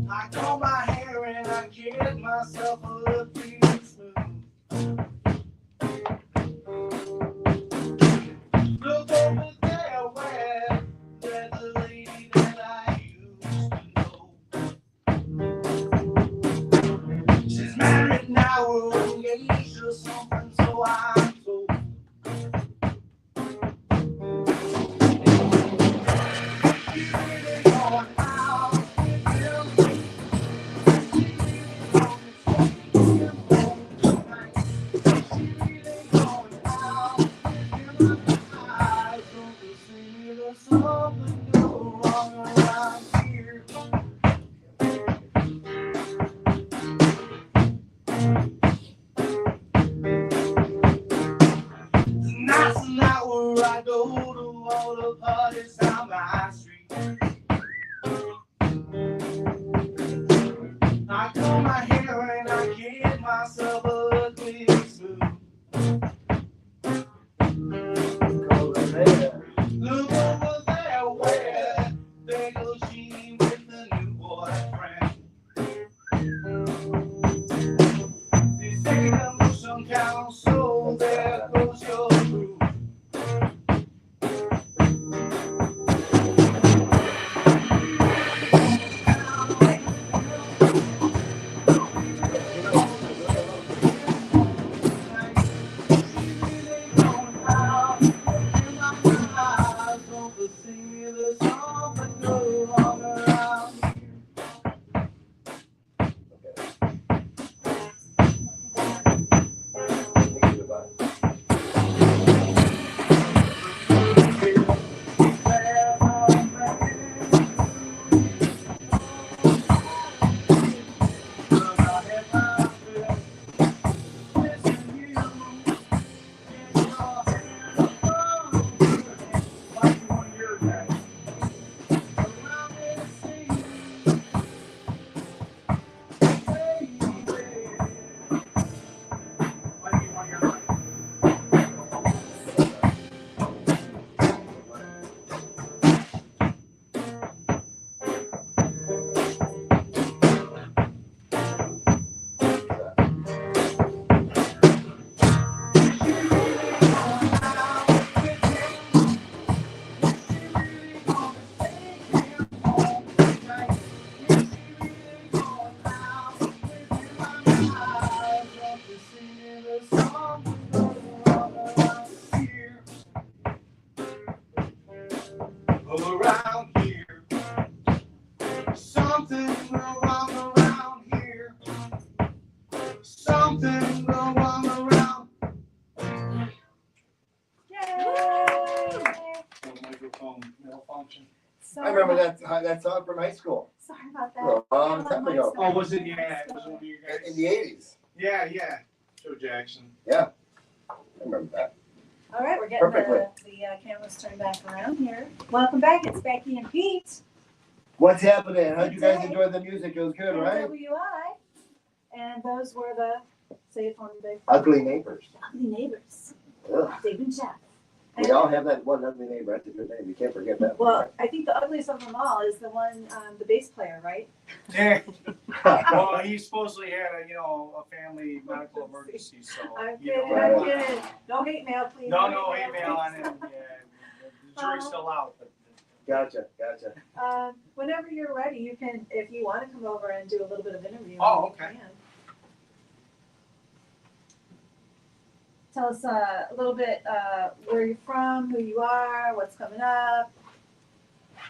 Speaker 1: I comb my hair and I get myself a looking smooth. Look over there where there's a lady that I used to know. She's married now, we're engaged or something, so I'm told. You really going out with him? Tonight's the night where I go to all the parties down my street. I comb my hair and I get myself a looking smooth. Look over there where there goes she with the new boyfriend. They say the motion counts, so there goes your groove. something go on around.
Speaker 4: Yay!
Speaker 1: Microphone malfunction.
Speaker 2: I remember that song from high school.
Speaker 4: Sorry about that.
Speaker 2: A long time ago.
Speaker 1: Oh, was it? Yeah, it was one of you guys.
Speaker 2: In the 80s.
Speaker 1: Yeah, yeah. Joe Jackson.
Speaker 2: Yeah. I remember that.
Speaker 4: All right, we're getting
Speaker 2: Perfectly.
Speaker 4: the cameras turned back around here. Welcome back. It's Becky and Pete.
Speaker 2: What's happening? How'd you guys enjoy the music? It was good, right?
Speaker 4: NWI. And those were the, say it for me, babe.
Speaker 2: Ugly Neighbors.
Speaker 4: Ugly Neighbors.
Speaker 2: Ugh.
Speaker 4: Dave and Jeff.
Speaker 2: We all have that one ugly neighbor. That's a good name. You can't forget that one.
Speaker 4: Well, I think the ugliest of them all is the one, the bass player, right?
Speaker 1: Yeah. Well, he supposedly had a family medical emergency, so.
Speaker 4: I'm
Speaker 1: you
Speaker 4: kidding,
Speaker 1: know,
Speaker 4: I'm
Speaker 2: Right.
Speaker 4: kidding. No hate mail, please.
Speaker 1: No hate mail on him. Yeah, the jury's still out. But
Speaker 2: Gotcha.
Speaker 4: Whenever you're ready, you can, if you want to come over and do a little bit of interview.
Speaker 1: Oh,
Speaker 4: you
Speaker 1: okay.
Speaker 4: can. Tell us a little bit where you're from, who you are, what's coming up.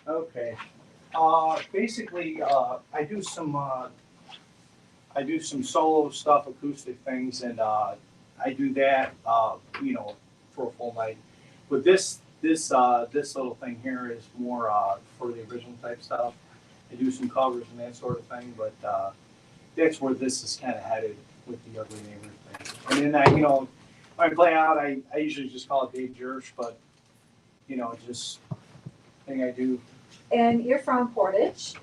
Speaker 1: Okay. Basically, I do some solo stuff, acoustic things, and I do that, for a full night. But this little thing here is more for the original type stuff. I do some covers and that sort of thing, but that's where this is kind of headed with the Ugly Neighbor thing. And then when I play out, I usually just call it Dave Jersh, but just thing I do.
Speaker 4: And you're from Portage.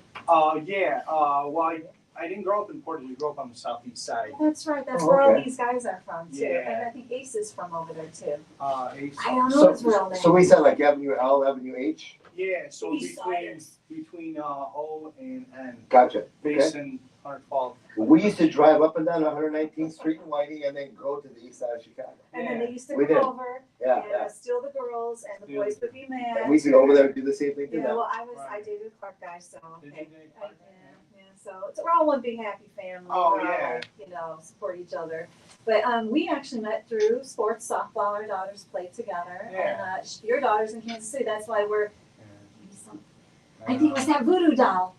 Speaker 1: Yeah. Well, I didn't grow up in Portage. I grew up on the southeast side.
Speaker 4: That's right, that's
Speaker 2: Oh,
Speaker 4: where all
Speaker 2: okay.
Speaker 4: these guys are from too.
Speaker 1: Yeah.
Speaker 4: And I think Ace is from over there too.
Speaker 1: Ace.
Speaker 4: I don't know his real name.
Speaker 2: So we said like Avenue L, Avenue H?
Speaker 1: Yeah. So
Speaker 4: East Siders.
Speaker 1: between O and N.
Speaker 2: Gotcha. Okay.
Speaker 1: Basin, 112.
Speaker 2: We used to drive up and down 119th Street in Whiting and then go to the east side of Chicago.
Speaker 4: And then they used to
Speaker 2: We
Speaker 4: come
Speaker 2: did.
Speaker 4: over
Speaker 2: Yeah,
Speaker 4: and steal the girls and the
Speaker 1: Yeah.
Speaker 4: boys would be mad.
Speaker 2: And we used to go over there and do the same thing to
Speaker 4: Yeah,
Speaker 2: them.
Speaker 4: well, I
Speaker 1: Right.
Speaker 4: dated a Clark guy, so.
Speaker 1: Did
Speaker 4: okay.
Speaker 1: you date Clark?
Speaker 4: Yeah, so we're all one big happy family.
Speaker 1: Oh,
Speaker 4: We're all,
Speaker 1: yeah.
Speaker 4: like, support each other. But we actually met through sports softball. Our daughters played together.
Speaker 1: Yeah.
Speaker 4: And your daughter's in Kansas City. That's why we're.
Speaker 1: Yeah.
Speaker 4: I think it was that voodoo doll.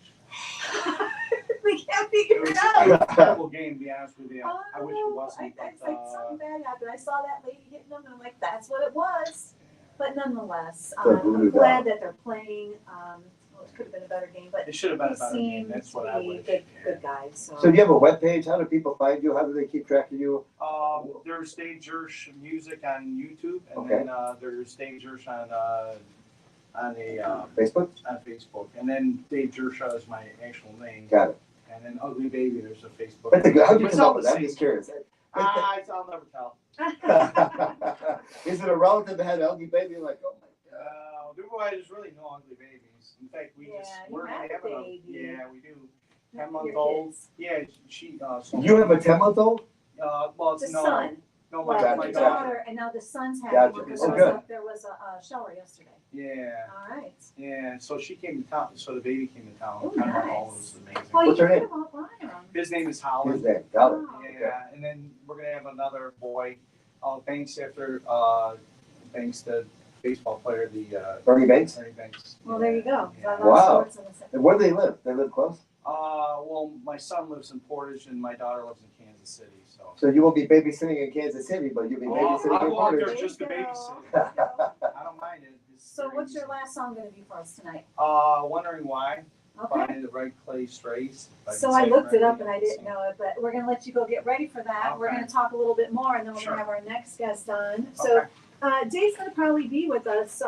Speaker 4: We can't
Speaker 1: It
Speaker 4: figure
Speaker 1: was,
Speaker 4: it
Speaker 1: it
Speaker 4: out.
Speaker 1: was a terrible game, to be honest with you.
Speaker 4: Oh,
Speaker 1: I wish it wasn't.
Speaker 4: I
Speaker 1: But,
Speaker 4: think something bad happened. I saw that lady hitting them, and I'm like, that's what it was. But nonetheless,
Speaker 2: The voodoo
Speaker 4: I'm glad
Speaker 2: doll.
Speaker 4: that they're playing. Well, it could have been a better game, but
Speaker 1: it should have been
Speaker 4: they
Speaker 1: a better game.
Speaker 4: seem
Speaker 1: That's
Speaker 4: to
Speaker 1: what I
Speaker 4: be
Speaker 1: wish.
Speaker 4: good
Speaker 1: Yeah.
Speaker 4: guys. So,
Speaker 2: So do you have a webpage? How do people find you? How do they keep track of you?
Speaker 1: There's Dave Jersh music on YouTube, and
Speaker 2: Okay.
Speaker 1: then there's Dave Jersh on
Speaker 2: Facebook?
Speaker 1: Facebook, and then Dave Jersh is my actual name,
Speaker 2: Got it.
Speaker 1: and then Ugly Baby. There's a Facebook.
Speaker 2: That's a good, how'd you
Speaker 1: It's
Speaker 2: come
Speaker 1: all
Speaker 2: up with
Speaker 1: the
Speaker 2: that? I'm
Speaker 1: same.
Speaker 2: just curious.
Speaker 1: I'll never tell.
Speaker 2: Is it a relative that had an ugly baby? Like, oh my god.
Speaker 1: There's really no ugly babies. In fact,
Speaker 4: Yeah, you
Speaker 1: we're
Speaker 4: have a
Speaker 1: having
Speaker 4: baby.
Speaker 1: yeah, we do.
Speaker 4: Your
Speaker 1: 10-month-old.
Speaker 4: kids.
Speaker 1: Yeah, she. So,
Speaker 2: You have a 10-month-old?
Speaker 4: The
Speaker 1: well, it's no,
Speaker 4: son,
Speaker 1: no,
Speaker 2: Gotcha,
Speaker 1: my
Speaker 4: the
Speaker 2: gotcha.
Speaker 4: daughter, and now the son's having
Speaker 2: Gotcha.
Speaker 4: one because
Speaker 1: Oh,
Speaker 4: there was a shower yesterday.
Speaker 1: Yeah,
Speaker 4: All right.
Speaker 1: yeah. So she came to town. So the baby came to town.
Speaker 4: Oh,
Speaker 1: 10 month
Speaker 4: nice.
Speaker 1: old was amazing.
Speaker 4: Well,
Speaker 2: What's
Speaker 4: you
Speaker 2: her
Speaker 4: forget
Speaker 2: name?
Speaker 4: about Briar.
Speaker 1: His name is
Speaker 2: His
Speaker 1: Howard.
Speaker 2: name. Got it.
Speaker 4: Wow.
Speaker 1: Yeah, and then we're gonna have another boy. Thanks thanks to baseball player, the
Speaker 2: Bernie Banks?
Speaker 1: Ernie Banks.
Speaker 4: Well, there you go.
Speaker 1: Yeah.
Speaker 2: Wow.
Speaker 4: Sports in the
Speaker 2: And where do they live? They live close?
Speaker 1: Well, my son lives in Portage and my daughter lives in Kansas City. So.
Speaker 2: So you won't be babysitting in Kansas City, but you'll be babysitting
Speaker 1: I'll
Speaker 2: in
Speaker 1: go out there
Speaker 2: Portage.
Speaker 1: just to
Speaker 4: There you
Speaker 1: babysit.
Speaker 4: go.
Speaker 1: I don't mind it. It's
Speaker 4: So
Speaker 1: very
Speaker 4: what's your
Speaker 1: easy.
Speaker 4: last song gonna be for us tonight?
Speaker 1: Wondering why.
Speaker 4: Okay.
Speaker 1: Finding the right clay strays.
Speaker 4: So I looked it up and I didn't know it, but we're gonna let you go get ready for that. We're
Speaker 1: Okay.
Speaker 4: gonna talk a little bit more and then we're
Speaker 1: Sure.
Speaker 4: gonna have our next guest on. So Dave's gonna probably be with us,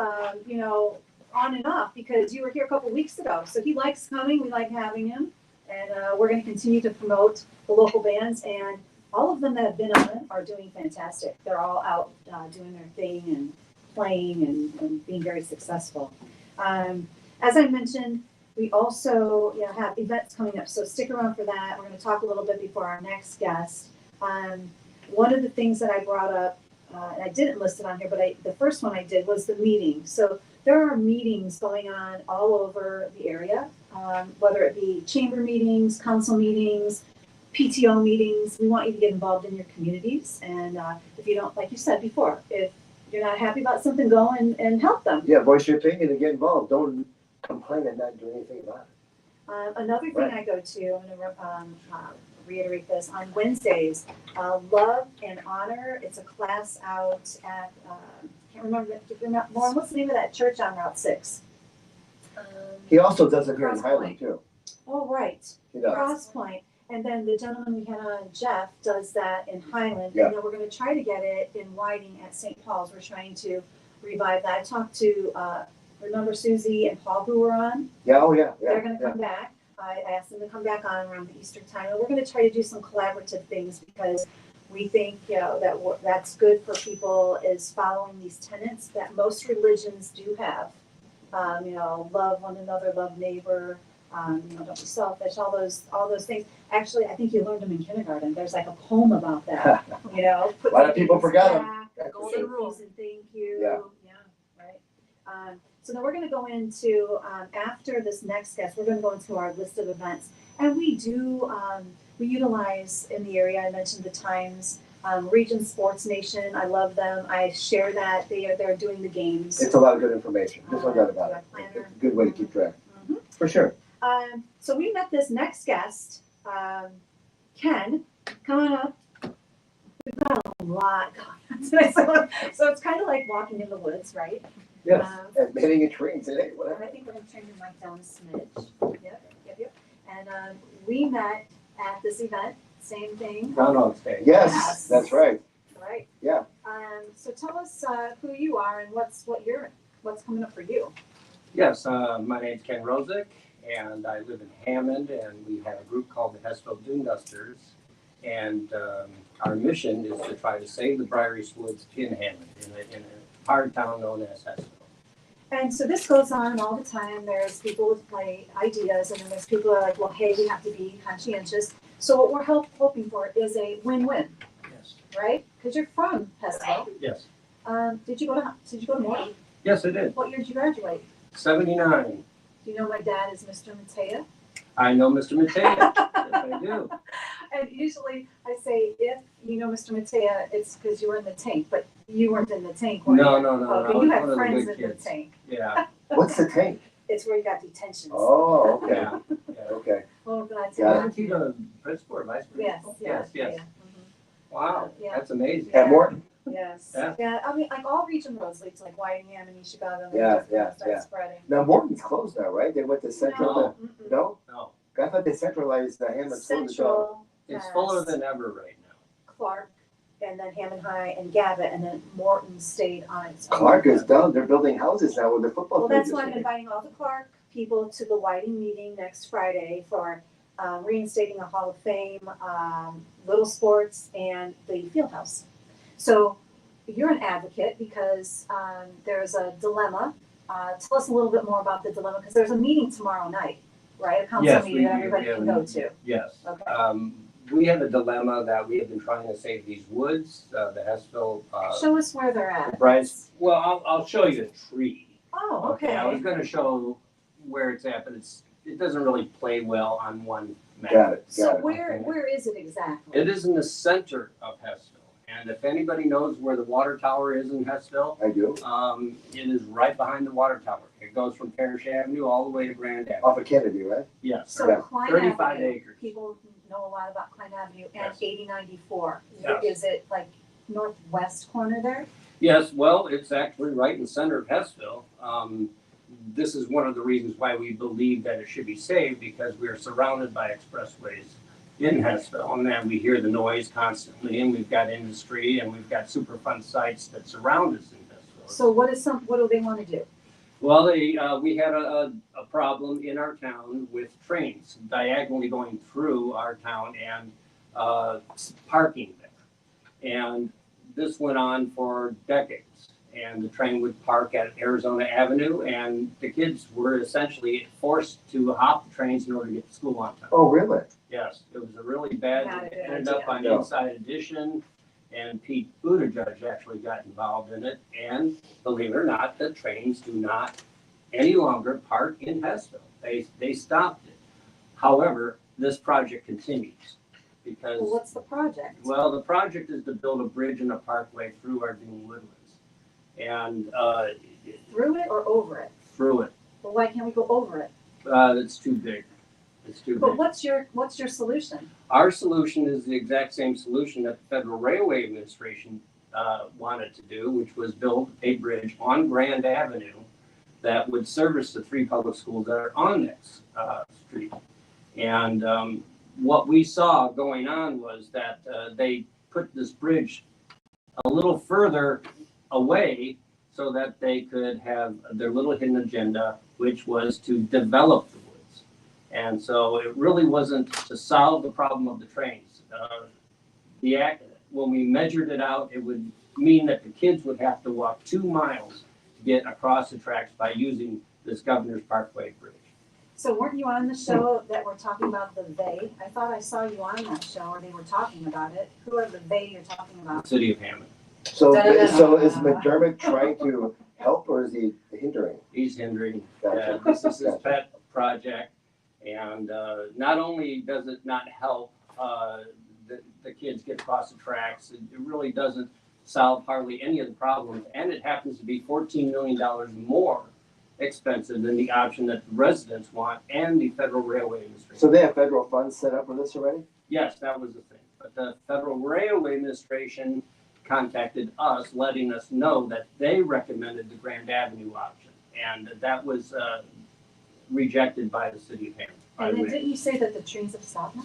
Speaker 4: on and off because you were here a couple weeks ago. So he likes coming, we like having him. And we're gonna continue to promote the local bands and all of them that have been on it are doing fantastic. They're all out doing their thing and playing and being very successful. As I mentioned, we also have events coming up, so stick around for that. We're going to talk a little bit before our next guest. One of the things that I brought up, and I didn't list it on here, but the first one I did was the meeting. So there are meetings going on all over the area, whether it be chamber meetings, council meetings, PTO meetings. We want you to get involved in your communities. And if you don't, like you said before, if you're not happy about something, go and help them.
Speaker 2: Yeah, voice your opinion and get involved. Don't complain and not do anything about it.
Speaker 4: Another thing
Speaker 2: Right.
Speaker 4: I go to, I'm gonna reiterate this, on Wednesdays, Love and Honor, it's a class out at, can't remember, Lauren, what's the name of that church on Route 6?
Speaker 2: He also does it here in
Speaker 4: Cross
Speaker 2: Highland
Speaker 4: Point.
Speaker 2: too.
Speaker 4: Oh, right,
Speaker 2: He does.
Speaker 4: Cross Point. And then the gentleman we had on, Jeff, does that in Highland.
Speaker 2: Yeah.
Speaker 4: And then we're gonna try to get it in Whiting at St. Paul's. We're trying to revive that. I talked to, remember Susie and Paul who were on?
Speaker 2: Yeah, oh, yeah,
Speaker 4: They're
Speaker 2: yeah,
Speaker 4: gonna
Speaker 2: yeah.
Speaker 4: come back. I asked them to come back on around the Easter time. And we're gonna try to do some collaborative things because we think, you know, that that's good for people is following these tenets that most religions do have. You know, love one another, love neighbor, you know, don't be selfish, all those things. Actually, I think you learned them in kindergarten. There's like a poem about that, you know.
Speaker 2: A lot of people forgot them.
Speaker 4: back,
Speaker 2: That's for
Speaker 4: say
Speaker 2: sure.
Speaker 4: please and thank you.
Speaker 2: Yeah.
Speaker 4: Right. So then we're gonna go into, after this next guest, we're gonna go into our list of events. And we do, we utilize in the area, I mentioned the Times, Region Sports Nation, I love them. I share that, they're doing the games.
Speaker 2: It's a lot of good information. There's no doubt about it.
Speaker 4: Planner.
Speaker 2: It's a good way to keep track.
Speaker 4: Mhm.
Speaker 2: For sure.
Speaker 4: So we met this next guest, Ken, come on up. We've got a lot going on today, so it's kind of like walking in the woods, right?
Speaker 2: Yes.
Speaker 4: Um,
Speaker 2: And hitting a tree and saying, hey,
Speaker 4: And
Speaker 2: whatever.
Speaker 4: I think we're gonna turn your mic down a smidge. Yep. And, we met at this event, same thing,
Speaker 1: Groundhog Day.
Speaker 2: Yes,
Speaker 4: Yes.
Speaker 2: that's right.
Speaker 4: right?
Speaker 2: Yeah.
Speaker 4: So tell us, who you are and what's coming up for you.
Speaker 9: Yes, my name's Ken Rosick, and I live in Hammond, and we have a group called the Hessville Dune Dusters. And our mission is to try to save the Briar East Woods in Hammond, in a hard town known as Hessville.
Speaker 4: And so this goes on all the time. There's people with like ideas, and then there's people who are like, well, hey, we have to be conscientious. So what we're hoping for is a win-win,
Speaker 9: Yes.
Speaker 4: right? Because you're from Hessville.
Speaker 9: Yes.
Speaker 4: Did you go to Morton?
Speaker 9: Yes, I did.
Speaker 4: What year did you graduate?
Speaker 9: 79.
Speaker 4: Do you know my dad is Mr. Matea?
Speaker 9: I know Mr. Mateo. Yes, I do.
Speaker 4: And usually I say, if you know Mr. Matea, it's because you were in the tank, but you weren't in the tank, were you?
Speaker 9: No.
Speaker 4: Okay,
Speaker 9: I
Speaker 4: you
Speaker 9: was
Speaker 4: have
Speaker 9: one of the
Speaker 4: friends
Speaker 9: good
Speaker 4: in the
Speaker 9: kids.
Speaker 4: tank.
Speaker 9: Yeah.
Speaker 2: What's the tank?
Speaker 4: It's where you got detentions.
Speaker 2: Oh, okay.
Speaker 9: Yeah.
Speaker 2: Okay.
Speaker 4: Well, glad to
Speaker 2: Got it.
Speaker 4: know.
Speaker 9: Wasn't he the principal or vice
Speaker 4: Yes,
Speaker 9: principal?
Speaker 4: yes,
Speaker 9: Yes.
Speaker 4: yeah.
Speaker 9: Wow,
Speaker 4: Yeah.
Speaker 9: that's amazing.
Speaker 2: At Morton?
Speaker 4: Yes.
Speaker 9: Yeah.
Speaker 4: Yeah, I mean, like all region roads lead to like Whitingham and East Chicago, and then
Speaker 2: Yeah,
Speaker 4: it just kind
Speaker 2: yeah,
Speaker 4: of starts
Speaker 2: yeah.
Speaker 4: spreading.
Speaker 2: Now Morton's closed now, right? They went to Central.
Speaker 4: No, mm-mm.
Speaker 2: No?
Speaker 9: No,
Speaker 2: I thought they centralized the Hammond School.
Speaker 4: Central,
Speaker 9: it's
Speaker 4: has
Speaker 9: fuller than ever right now.
Speaker 4: Clark, and then Hammond High and Gavitt, and then Morton stayed on its own.
Speaker 2: Clark is done. They're building houses now with the football
Speaker 4: Well,
Speaker 2: field.
Speaker 4: that's why I'm inviting all the Clark people to the Whiting meeting next Friday for reinstating a Hall of Fame, Little Sports, and the Field House. So you're an advocate because there's a dilemma. Tell us a little bit more about the dilemma, because there's a meeting tomorrow night, right? A council
Speaker 9: Yes,
Speaker 4: meeting that everybody
Speaker 9: have
Speaker 4: can go to.
Speaker 9: Yes.
Speaker 4: Okay.
Speaker 9: We have a dilemma that we have been trying to save these woods, the Hessville.
Speaker 4: Show us where they're at.
Speaker 9: Bryce, well, I'll show you the tree.
Speaker 4: Oh, okay.
Speaker 9: I was gonna show where it's at, but it doesn't really play well on one map.
Speaker 2: Got it.
Speaker 4: So
Speaker 2: Got it.
Speaker 4: where is it exactly?
Speaker 9: It is in the center of Hessville. And if anybody knows where the water tower is in Hessville,
Speaker 2: I do.
Speaker 9: it is right behind the water tower. It goes from Parish Avenue all the way to Grand Avenue.
Speaker 2: Off of Kennedy, right?
Speaker 9: Yes.
Speaker 4: So
Speaker 2: Yeah.
Speaker 4: Klein
Speaker 9: 35
Speaker 4: Avenue,
Speaker 9: acres.
Speaker 4: people know a lot about Klein Avenue and
Speaker 9: Yes.
Speaker 4: 8094.
Speaker 9: Yes.
Speaker 4: Is it like northwest corner there?
Speaker 9: Yes, well, it's actually right in the center of Hessville. This is one of the reasons why we believe that it should be saved, because we are surrounded by expressways in Hessville, and then we hear the noise constantly, and we've got industry, and we've got Superfund sites that surround us in Hessville.
Speaker 4: So what do they want to do?
Speaker 9: Well, we had a problem in our town with trains diagonally going through our town and parking there. And this went on for decades. And the train would park at Arizona Avenue, and the kids were essentially forced to hop the trains in order to get to school on time.
Speaker 2: Oh, really?
Speaker 9: Yes, it was a really bad,
Speaker 4: Not a good
Speaker 9: it ended up on
Speaker 2: idea.
Speaker 9: Inside Edition, and Pete Buttigieg actually got involved in it. And believe it or not, the trains do not any longer park in Hessville. They stopped it. However, this project continues because,
Speaker 4: Well, what's the project?
Speaker 9: well, the project is to build a bridge and a parkway through our Dune Woodlands. And
Speaker 4: Through it or over it?
Speaker 9: through it.
Speaker 4: Well, why can't we go over it?
Speaker 9: It's too big. It's too
Speaker 4: But
Speaker 9: big.
Speaker 4: what's your solution?
Speaker 9: Our solution is the exact same solution that the Federal Railway Administration wanted to do, which was build a bridge on Grand Avenue that would service the 3 public schools that are on this street. And what we saw going on was that they put this bridge a little further away so that they could have their little hidden agenda, which was to develop the woods. And so it really wasn't to solve the problem of the trains. When we measured it out, it would mean that the kids would have to walk 2 miles to get across the tracks by using this Governor's Parkway Bridge.
Speaker 4: So weren't you on the show that we're talking about the they? I thought I saw you on that show where they were talking about it. Who are the they you're talking
Speaker 9: The
Speaker 4: about?
Speaker 9: city of Hammond.
Speaker 2: So,
Speaker 4: Da-da-da-da.
Speaker 2: so is McDermott trying to help or is he hindering?
Speaker 9: He's hindering.
Speaker 2: Gotcha.
Speaker 9: This is his
Speaker 2: Gotcha.
Speaker 9: pet project. And not only does it not help the kids get across the tracks, it really doesn't solve hardly any of the problems. And it happens to be $14 million more expensive than the option that the residents want and the Federal Railway Administration.
Speaker 2: So they have federal funds set up for this already?
Speaker 9: Yes, that was the thing. But the Federal Railway Administration contacted us, letting us know that they recommended the Grand Avenue option. And that was rejected by the city of Hammond.
Speaker 4: And then didn't you say that the trains have stopped now?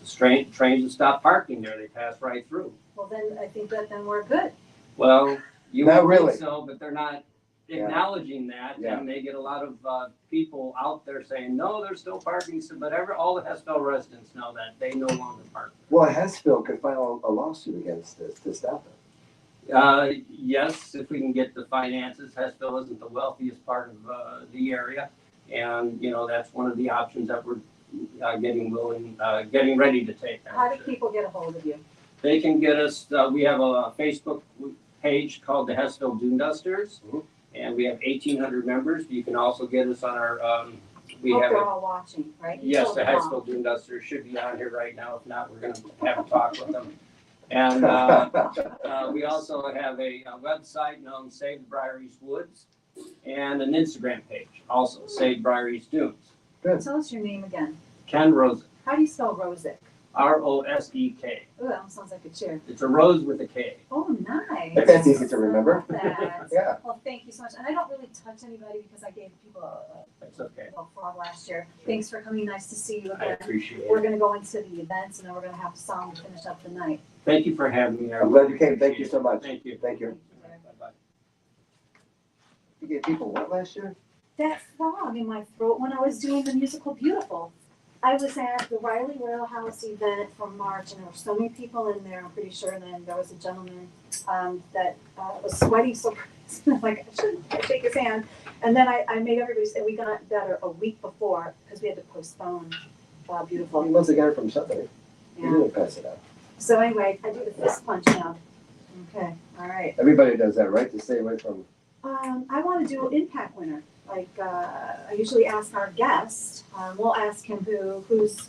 Speaker 9: The trains have stopped parking there. They pass right through.
Speaker 4: Well, then I think that then we're good.
Speaker 9: Well, you
Speaker 2: Not
Speaker 9: would think
Speaker 2: really.
Speaker 9: so, but they're not
Speaker 2: Yeah.
Speaker 9: acknowledging that.
Speaker 2: Yeah.
Speaker 9: And they get a lot of people out there saying, no, there's still parking. So, but all the Hessville residents know that they no longer park.
Speaker 2: Well, Hessville could file a lawsuit against this to stop it.
Speaker 9: Yes, if we can get the finances. Hessville isn't the wealthiest part of the area. And, that's one of the options that we're getting ready to take.
Speaker 4: How do people get a hold of you?
Speaker 9: They can get us, we have a Facebook page called the Hessville Dune Dusters,
Speaker 2: Mhm.
Speaker 9: and we have 1,800 members. You can also get us on our, we
Speaker 4: Hope
Speaker 9: have
Speaker 4: they're
Speaker 9: a,
Speaker 4: all watching, right? You
Speaker 9: yes,
Speaker 4: told
Speaker 9: the
Speaker 4: them all.
Speaker 9: Hessville Dune Dusters should be on here right now. If not, we're gonna have a talk with them. And we also have a website known Save the Briar East Woods, and an Instagram page, also Save Briar East Dunes.
Speaker 4: Tell us your name again.
Speaker 9: Ken Rosick,
Speaker 4: How do you spell Rosick?
Speaker 9: Rosek.
Speaker 4: Oh, that sounds like a chair.
Speaker 9: It's a rose with a K.
Speaker 4: Oh, nice.
Speaker 2: That's easy to remember.
Speaker 4: I love that.
Speaker 2: Yeah.
Speaker 4: Well, thank you so much. And I don't really touch anybody because I gave people a
Speaker 9: That's okay.
Speaker 4: frog last year. Thanks for coming. Nice to see you
Speaker 9: I
Speaker 4: again.
Speaker 9: appreciate
Speaker 4: We're
Speaker 9: it.
Speaker 4: gonna go into the events and then we're gonna have a song to finish up the night.
Speaker 9: Thank you for having me. I
Speaker 2: I'm glad you came. Thank you so much.
Speaker 9: Thank you.
Speaker 2: Thank you.
Speaker 9: Bye-bye.
Speaker 2: You gave people what last year?
Speaker 4: That frog in my throat when I was doing the musical Beautiful. I was at the Riley Royal House event from March and there were so many people in there, I'm pretty sure. And then there was a gentleman that was sweating so crazy. I'm like, I shouldn't shake his hand. And then I made everybody say we got better a week before because we had to postpone Beautiful.
Speaker 2: You must have got it from somebody. You
Speaker 4: Yeah.
Speaker 2: didn't pass it out.
Speaker 4: So anyway, I do the fist punch now. Okay, all right.
Speaker 2: Everybody does that, right? To stay away from.
Speaker 4: I want to do impact winner. Like I usually ask our guest. We'll ask him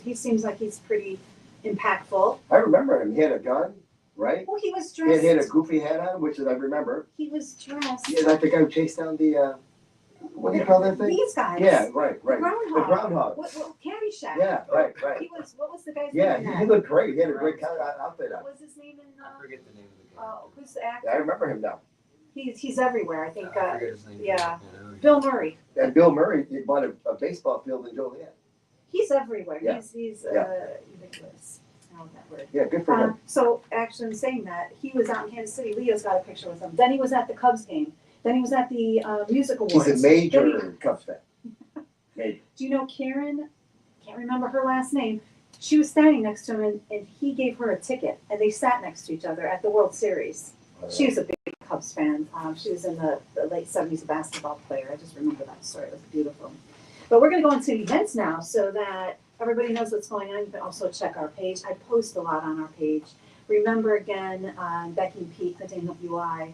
Speaker 4: he seems like he's pretty impactful.
Speaker 2: I remember him. He had a gun, right?
Speaker 4: Well, he was
Speaker 2: He
Speaker 4: dressed.
Speaker 2: had a goofy hat on, which is I remember.
Speaker 4: He was dressed.
Speaker 2: Yeah, like the guy who chased down the. What do you call that thing?
Speaker 4: These guys.
Speaker 2: Yeah, right, right.
Speaker 4: Groundhog.
Speaker 2: The groundhog.
Speaker 4: What Caddyshack.
Speaker 2: Yeah, right, right.
Speaker 4: What was the guy's
Speaker 2: Yeah,
Speaker 4: name? in
Speaker 2: he
Speaker 4: that?
Speaker 2: looked great. He had a great outfit on.
Speaker 4: What was his name in?
Speaker 10: forget the name of the guy.
Speaker 4: Who's the actor?
Speaker 2: Yeah, I remember him now.
Speaker 4: He's everywhere. I think.
Speaker 10: I forget his name.
Speaker 4: yeah.
Speaker 10: You know,
Speaker 4: Bill Murray.
Speaker 2: And Bill Murray, he bought a baseball field in Joliet.
Speaker 4: He's everywhere.
Speaker 2: Yeah.
Speaker 4: He's
Speaker 2: Yeah.
Speaker 4: ubiquitous. I don't know that word.
Speaker 2: Yeah, good for him.
Speaker 4: So actually, in saying that, he was out in Kansas City. Leo's got a picture with him. Then he was at the Cubs game. Then he was at the music awards.
Speaker 2: He's a
Speaker 4: Then
Speaker 2: major Cubs fan. Major.
Speaker 4: do you know Karen? Can't remember her last name. She was standing next to him, and he gave her a ticket, and they sat next to each other at the World Series. She was a big Cubs fan. She was in the late 70s, a basketball player. I just remember that story. It was beautiful. But we're going to go into events now so that everybody knows what's going on. You can also check our page. I post a lot on our page. Remember, again, Becky and Pete, the NWI.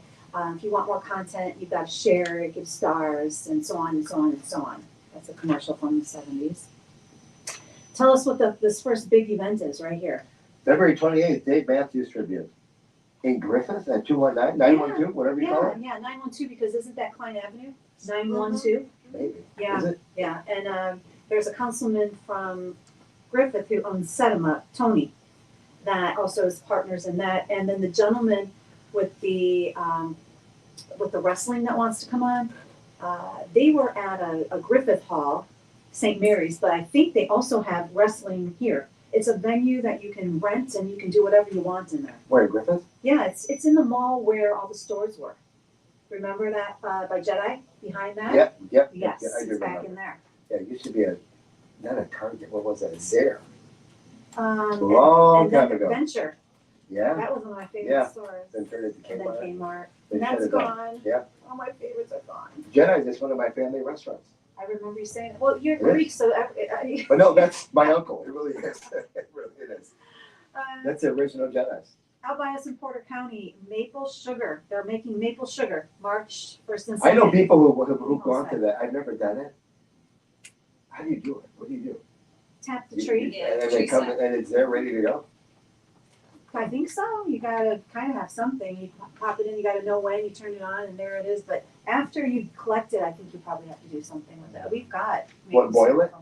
Speaker 4: If you want more content, you've got to share it, give stars, and so on and so on and so on. That's a commercial from the 70s. Tell us what this first big event is right here.
Speaker 2: February 28th, Dave Matthews Tribute. In Griffith at 219, 912, whatever you call it.
Speaker 4: Yeah, 912, because isn't that Klein Avenue? 912?
Speaker 2: Maybe.
Speaker 4: Yeah.
Speaker 2: Is it?
Speaker 4: Yeah, and there's a councilman from Griffith, who owns Set 'em Up, Tony, that also is partners in that. And then the gentleman with the wrestling that wants to come on, they were at a Griffith Hall, St. Mary's, but I think they also have wrestling here. It's a venue that you can rent and you can do whatever you want in there.
Speaker 2: Where, Griffith?
Speaker 4: Yeah, it's in the mall where all the stores were. Remember that by Jedi behind that?
Speaker 2: Yep.
Speaker 4: Yes,
Speaker 2: Yeah, I do
Speaker 4: it's back
Speaker 2: remember.
Speaker 4: in there.
Speaker 2: Yeah, it used to be not a Target, what was that, a Zare?
Speaker 4: And
Speaker 2: Long
Speaker 4: then
Speaker 2: time ago.
Speaker 4: Venture,
Speaker 2: Yeah,
Speaker 4: that was one of my favorite
Speaker 2: Yeah.
Speaker 4: stores.
Speaker 2: then turned into
Speaker 4: And then
Speaker 2: Kmart.
Speaker 4: Kmart,
Speaker 2: They
Speaker 4: and that's
Speaker 2: shut it down.
Speaker 4: gone.
Speaker 2: Yeah.
Speaker 4: All my favorites are gone.
Speaker 2: Jedi's is one of my family restaurants.
Speaker 4: I remember you saying, well, you're
Speaker 2: It is.
Speaker 4: Greek, so
Speaker 2: But no, that's my uncle, it really is. It really is.
Speaker 4: uh,
Speaker 2: That's the original Jedi's.
Speaker 4: out by us in Porter County, maple sugar. They're making maple sugar, March 1st and 2nd.
Speaker 2: I know people who've gone to that, I've never done it. How do you do it? What do you do?
Speaker 4: Tap the tree.
Speaker 5: Yeah,
Speaker 2: And then
Speaker 5: tree
Speaker 2: they come,
Speaker 5: sap.
Speaker 2: and it's there ready to go?
Speaker 4: I think so. You gotta kind of have something. You pop it in, you gotta know when, you turn it on, and there it is. But after you collect it, I think you probably have to do something with it. We've got.
Speaker 2: What, boil it?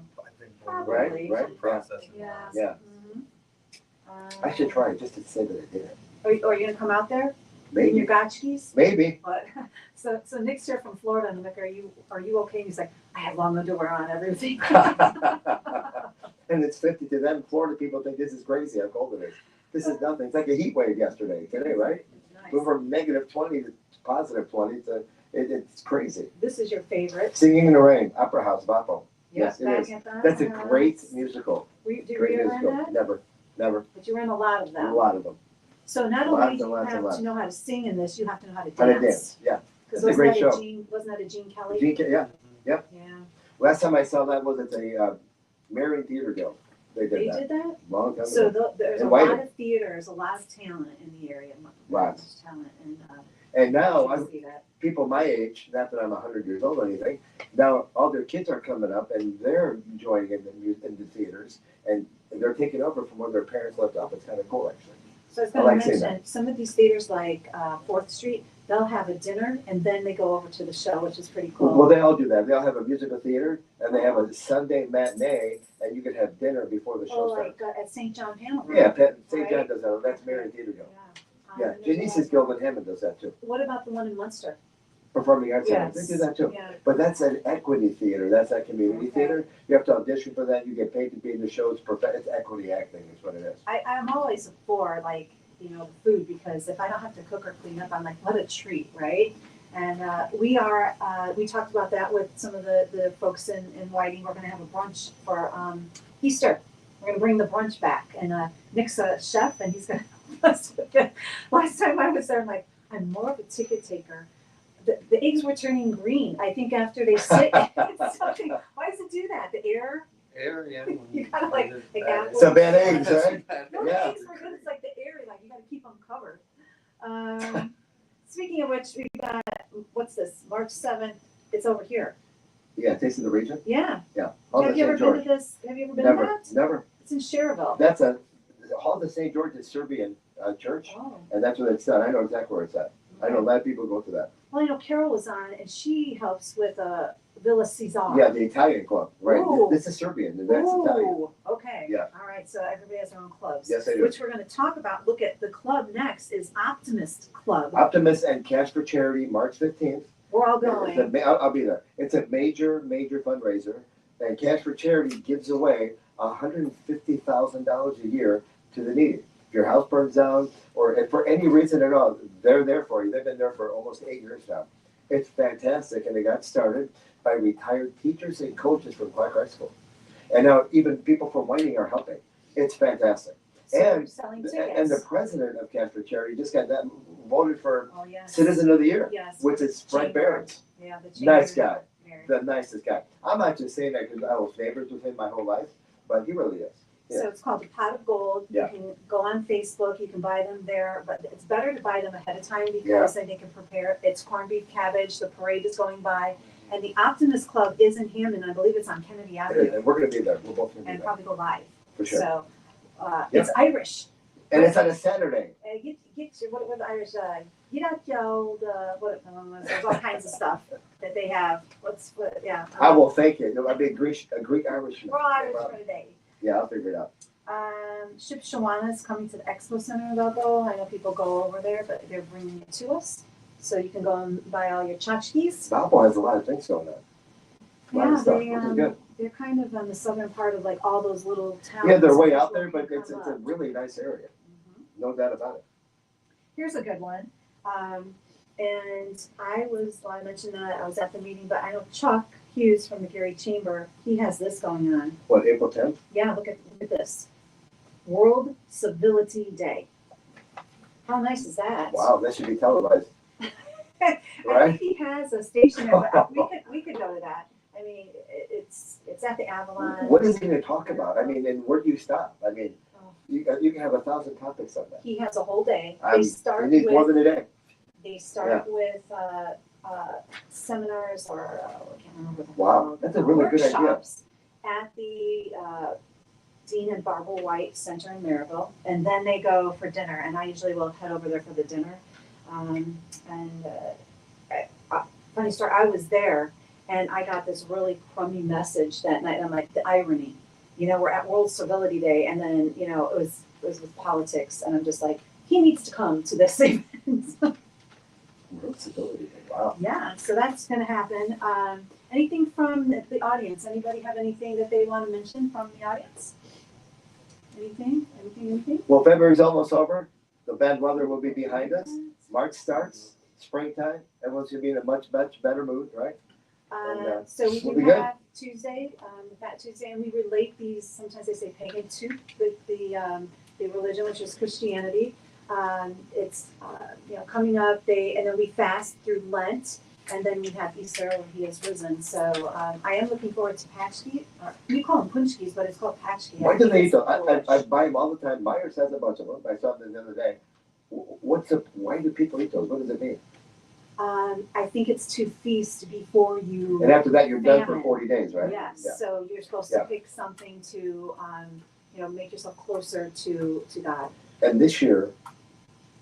Speaker 4: Probably.
Speaker 2: Right?
Speaker 6: Process.
Speaker 4: Yeah.
Speaker 2: Yeah.
Speaker 4: Mhm.
Speaker 2: I should try it, just to say that I did it.
Speaker 4: Are you gonna come out there? In your
Speaker 2: Maybe,
Speaker 4: gotchkis?
Speaker 2: maybe.
Speaker 4: But, so Nick's here from Florida, and I'm like, are you okay? And he's like, I have long underwear on, everything.
Speaker 2: And it's 50 to them, Florida people think this is crazy how cold it is. This is nothing, it's like a heat wave yesterday, today, right?
Speaker 4: Nice.
Speaker 2: Went from -20 to +20 to, it's crazy.
Speaker 4: This is your favorite.
Speaker 2: Singing in the Rain, Opera House, Vapo. Yes, it
Speaker 4: Back
Speaker 2: is.
Speaker 4: at the
Speaker 2: That's a
Speaker 4: house.
Speaker 2: great musical,
Speaker 4: Did you
Speaker 2: great
Speaker 4: ever in
Speaker 2: musical.
Speaker 4: that?
Speaker 2: Never,
Speaker 4: But you were in a lot of
Speaker 2: a
Speaker 4: them.
Speaker 2: lot of them.
Speaker 4: So not
Speaker 2: Lots
Speaker 4: only
Speaker 2: and
Speaker 4: do you
Speaker 2: lots and
Speaker 4: have
Speaker 2: lots.
Speaker 4: to know how to sing in this, you have to know how to
Speaker 2: How to
Speaker 4: dance.
Speaker 2: dance, yeah.
Speaker 4: Because
Speaker 2: It's a great show.
Speaker 4: Wasn't that a Gene Kelly?
Speaker 2: Yeah,
Speaker 4: Yeah.
Speaker 2: last time I saw that was at the Marion Theater Guild. They
Speaker 4: They
Speaker 2: did that,
Speaker 4: did that?
Speaker 2: long time
Speaker 4: So
Speaker 2: ago.
Speaker 4: there's a
Speaker 2: In
Speaker 4: lot
Speaker 2: Whiting.
Speaker 4: of theaters, a lot of talent in the area.
Speaker 2: Lots.
Speaker 4: Talent and,
Speaker 2: And now,
Speaker 4: you
Speaker 2: I'm,
Speaker 4: see that.
Speaker 2: people my age, not that I'm 100 years old or anything, now all their kids are coming up and they're joining in the theaters and they're taking over from where their parents left off. It's kind of cool, actually.
Speaker 4: So I was
Speaker 2: I
Speaker 4: gonna
Speaker 2: like seeing
Speaker 4: mention, some of these theaters like 4th Street, they'll have a dinner and then they go over to the show, which is pretty cool.
Speaker 2: Well, they all do that. They'll have a musical theater and they have a Sunday matinee and you can have dinner before the
Speaker 4: Oh,
Speaker 2: show starts.
Speaker 4: like at St. John Hanover.
Speaker 2: Yeah, St. John
Speaker 4: Right.
Speaker 2: does that. That's Marion Theater Guild.
Speaker 4: Yeah.
Speaker 2: Yeah,
Speaker 4: And there's a
Speaker 2: Janice's
Speaker 4: lot-
Speaker 2: Guild in Hammond does that too.
Speaker 4: What about the one in Munster?
Speaker 2: Performing Arts Center,
Speaker 4: Yes.
Speaker 2: they do that too.
Speaker 4: Yeah.
Speaker 2: But that's an equity theater, that's not community
Speaker 4: Okay.
Speaker 2: theater. You have to audition for that, you get paid to be in the show, it's equity acting is what it is.
Speaker 4: I'm always for like, the food, because if I don't have to cook or clean up, I'm like, what a treat, right? And we talked about that with some of the folks in Whiting. We're gonna have a brunch for Easter. We're gonna bring the brunch back, and Nick's a chef, and he's gonna last time I was there, I'm like, I'm more of a ticket taker. The eggs were turning green, I think after they sit, it's something, why does it do that? The air?
Speaker 6: Air, yeah.
Speaker 4: You gotta like apple.
Speaker 2: So bad eggs, right?
Speaker 4: No, the
Speaker 2: Yeah.
Speaker 4: eggs were good. It's like the air, like you gotta keep them covered. Speaking of which, we got, what's this, March 7th, it's over here.
Speaker 2: Yeah, Taste of the Region,
Speaker 4: Yeah.
Speaker 2: yeah. Hall
Speaker 4: Have
Speaker 2: of
Speaker 4: you ever
Speaker 2: St.
Speaker 4: been
Speaker 2: George.
Speaker 4: to this? Have you ever been to
Speaker 2: Never,
Speaker 4: that?
Speaker 2: never.
Speaker 4: It's in Cherville.
Speaker 2: That's Hall of St. George is Serbian church,
Speaker 4: Oh.
Speaker 2: and that's where it's done. I know exactly where it's at. I know a lot of people go to that.
Speaker 4: Well, Carol was on, and she helps with Villa Caesar.
Speaker 2: Yeah, the Italian club, right.
Speaker 4: Ooh.
Speaker 2: This is Serbian, and that's Italian.
Speaker 4: Ooh, okay.
Speaker 2: Yeah.
Speaker 4: All right, so everybody has their own clubs.
Speaker 2: Yes, they do.
Speaker 4: Which we're gonna talk about. Look at the club next is Optimist Club.
Speaker 2: Optimist and Cash for Charity, March 15th.
Speaker 4: We're all
Speaker 2: It's a
Speaker 4: going.
Speaker 2: I'll be there. It's a major fundraiser, and Cash for Charity gives away $150,000 a year to the needy. If your house burns down, or if for any reason at all, they're there for you. They've been there for almost 8 years now. It's fantastic, and they got started by retired teachers and coaches from Clark High School, and now even people from Whiting are helping. It's fantastic.
Speaker 4: So we're
Speaker 2: And
Speaker 4: selling
Speaker 2: and the
Speaker 4: tickets.
Speaker 2: president of Cash for Charity just got that voted for
Speaker 4: Oh, yes.
Speaker 2: Citizen of the Year,
Speaker 4: Yes.
Speaker 2: which is Frank Barons.
Speaker 4: Yeah, the
Speaker 2: Nice
Speaker 4: chamber.
Speaker 2: guy.
Speaker 4: Mary.
Speaker 2: The nicest guy. I'm not just saying that because I was neighbors with him my whole life, but he really is.
Speaker 4: So it's called the Pot of Gold.
Speaker 2: Yeah.
Speaker 4: You can go on Facebook, you can buy them there, but it's better to buy them ahead of time because then they can prepare. It's corned beef cabbage, the parade is going by. And the Optimist Club is in Hammond, I believe it's on Kennedy
Speaker 2: It is,
Speaker 4: Avenue,
Speaker 2: and we're gonna be there. We're both gonna be
Speaker 4: and
Speaker 2: there,
Speaker 4: probably go live.
Speaker 2: for sure.
Speaker 4: So, it's Irish.
Speaker 2: And it's on a Saturday.
Speaker 4: Get your, what the Irish, get out your, there's all kinds of stuff that they have. Yeah.
Speaker 2: I will fake it. I'll be a Greek Irishman.
Speaker 4: We're all Irish for today.
Speaker 2: Yeah, I'll figure it out.
Speaker 4: Shipshewana is coming to the Expo Center, they'll go. I know people go over there, but they're bringing it to us. So you can go and buy all your tchotchkes.
Speaker 2: Valpo has a lot of things going on. A lot of
Speaker 4: Yeah,
Speaker 2: stuff,
Speaker 4: they,
Speaker 2: which is good.
Speaker 4: they're kind of on the southern part of like all those little towns.
Speaker 2: Yeah, they're way out
Speaker 4: People
Speaker 2: there, but
Speaker 4: can
Speaker 2: it's
Speaker 4: come
Speaker 2: a
Speaker 4: up.
Speaker 2: really nice area.
Speaker 4: Mhm.
Speaker 2: No doubt about it.
Speaker 4: Here's a good one. And I mentioned that I was at the meeting, but I know Chuck Hughes from the Gary Chamber, he has this going on.
Speaker 2: What, April 10th?
Speaker 4: Yeah, look at this. World Civility Day. How nice is that?
Speaker 2: Wow, that should be televised.
Speaker 4: I
Speaker 2: Right?
Speaker 4: think he has a station there, but we could go to that. I mean, it's at the Avalon.
Speaker 2: What is he going to talk about? I mean, and where do you stop? I mean, you can have 1,000 topics on that.
Speaker 4: He has a whole day.
Speaker 2: He needs more than a day.
Speaker 4: They start with seminars or I can't remember what they're
Speaker 2: Wow,
Speaker 4: called.
Speaker 2: that's a really good idea.
Speaker 4: Workshops at the Dean and Barbara White Center in Maryville, and then they go for dinner. And I usually will head over there for the dinner. Funny story, I was there and I got this really crummy message that night. I'm like, the irony, we're at World Civility Day, and then it was with politics, and I'm just like, he needs to come to this event.
Speaker 2: World Civility Day, wow.
Speaker 4: Yeah, so that's going to happen. Anything from the audience? Anybody have anything that they want to mention from the audience? Anything?
Speaker 2: Well, February's almost over. The bad weather will be behind us. March starts, springtime. Everyone's going to be in a much, much better mood, right?
Speaker 4: So we
Speaker 2: we'll
Speaker 4: do
Speaker 2: be good.
Speaker 4: have Tuesday, Fat Tuesday, and we relate these, sometimes they say pagan, to the religion, which is Christianity. It's coming up, and then we fast through Lent, and then we have Easter when he is risen. So I am looking forward to Patchkes. We call them punchkes, but it's called Patchkes.
Speaker 2: Why do they eat them? I buy them all the time. Myers has a bunch of them. I saw them the other day. Why do people eat those? What does it mean?
Speaker 4: I think it's to feast before you.
Speaker 2: And after that, you're done for
Speaker 4: famine.
Speaker 2: 40 days, right?
Speaker 4: Yes,
Speaker 2: Yeah.
Speaker 4: so you're supposed to pick something to, make yourself closer to God.
Speaker 2: And this year,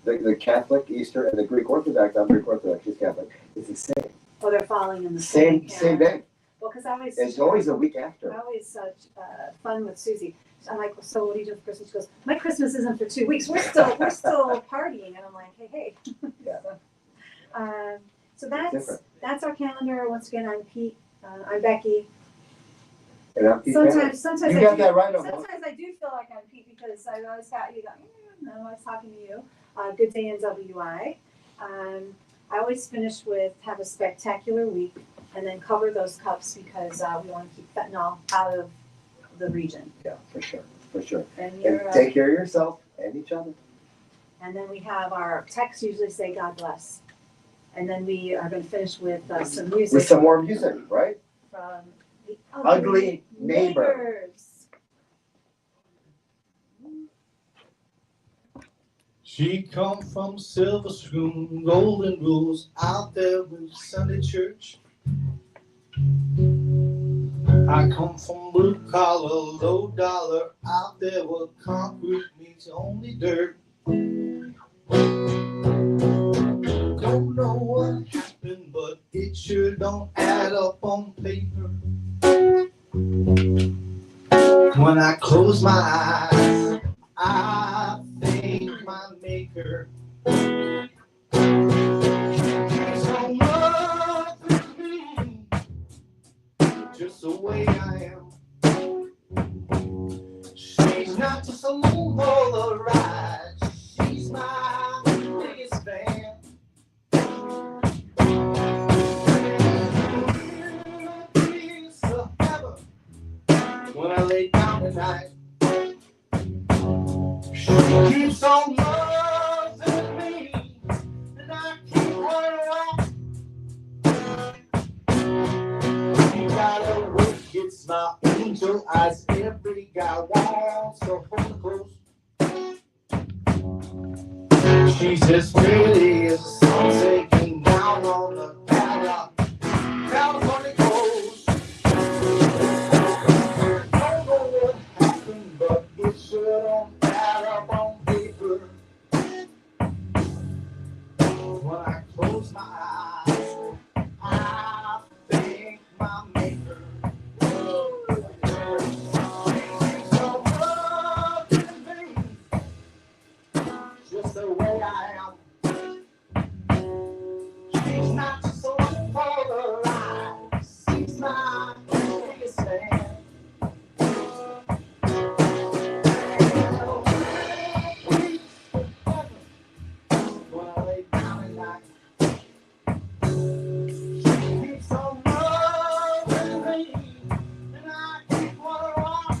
Speaker 2: the Catholic Easter and the Greek Orthodox, I'm Greek Orthodox, she's Catholic, it's the same.
Speaker 4: Oh, they're falling in the
Speaker 2: Same day.
Speaker 4: Well, because I always.
Speaker 2: It's always a week after.
Speaker 4: I always such fun with Susie. I'm like, so what do you do for Christmas? She goes, my Christmas isn't for 2 weeks. We're still partying, and I'm like, hey.
Speaker 2: Yeah.
Speaker 4: So
Speaker 2: Different.
Speaker 4: that's our calendar. Once again, I'm Pete. I'm Becky.
Speaker 2: And I'm Pete
Speaker 4: Sometimes
Speaker 2: you
Speaker 4: I
Speaker 2: got
Speaker 4: do,
Speaker 2: that right, Omar.
Speaker 4: sometimes I do feel like I'm Pete because I always got you. I'm always talking to you. Good day NWI. I always finish with have a spectacular week, and then cover those cups because we want to keep fentanyl out of the region.
Speaker 2: Yeah, for sure.
Speaker 4: And
Speaker 2: And
Speaker 4: you're,
Speaker 2: take care of yourself and each other.
Speaker 4: and then we have our texts usually say God bless, and then we are going to finish with some music.
Speaker 2: With some more music, right?
Speaker 4: From the
Speaker 2: Ugly Neighbor.
Speaker 4: Neighbors.
Speaker 10: She come from Silver Spoon, Golden Rules, out there with Sunday church. I come from blue collar, low dollar, out there where concrete meets only dirt. Don't know what happened, but it sure don't add up on paper. When I close my eyes, I thank my maker. He's so much with me, just the way I am. She's not just a lone for the ride, she's my biggest fan. When I lay down at night, she keeps on loving me, and I keep running away. You gotta work, it's my angel eyes. Every guy wants to hold her close. She's as pretty as the sun sinking down on the California coast. Don't know what happened, but it sure don't add up on paper. When I close my eyes, I thank my maker. So I am. She's not so polarized. She's my biggest fan. When I lay down at night, she keeps on loving me, and I keep on wrong.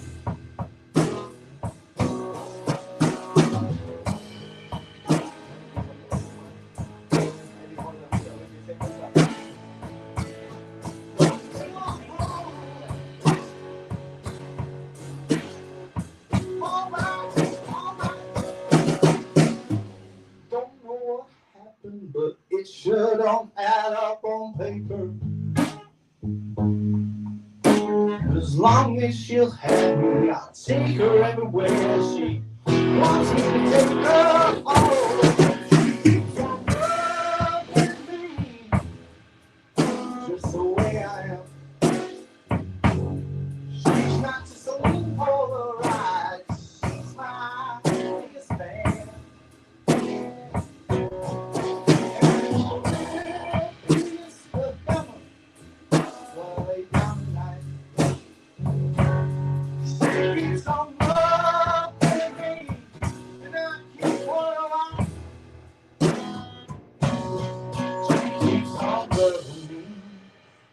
Speaker 10: Don't know what happened, but it sure don't add up on paper. As long as she'll have me, I'll take her everywhere she wants me to take her. Oh, she keeps on loving me, just the way I am. She's not just a little polarized. She's my biggest fan.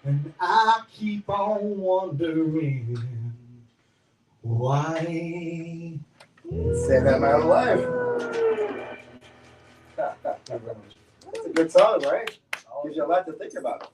Speaker 10: And I keep on wondering why.
Speaker 2: Say that my whole life. It's a good song, right? Gives you a lot to think about.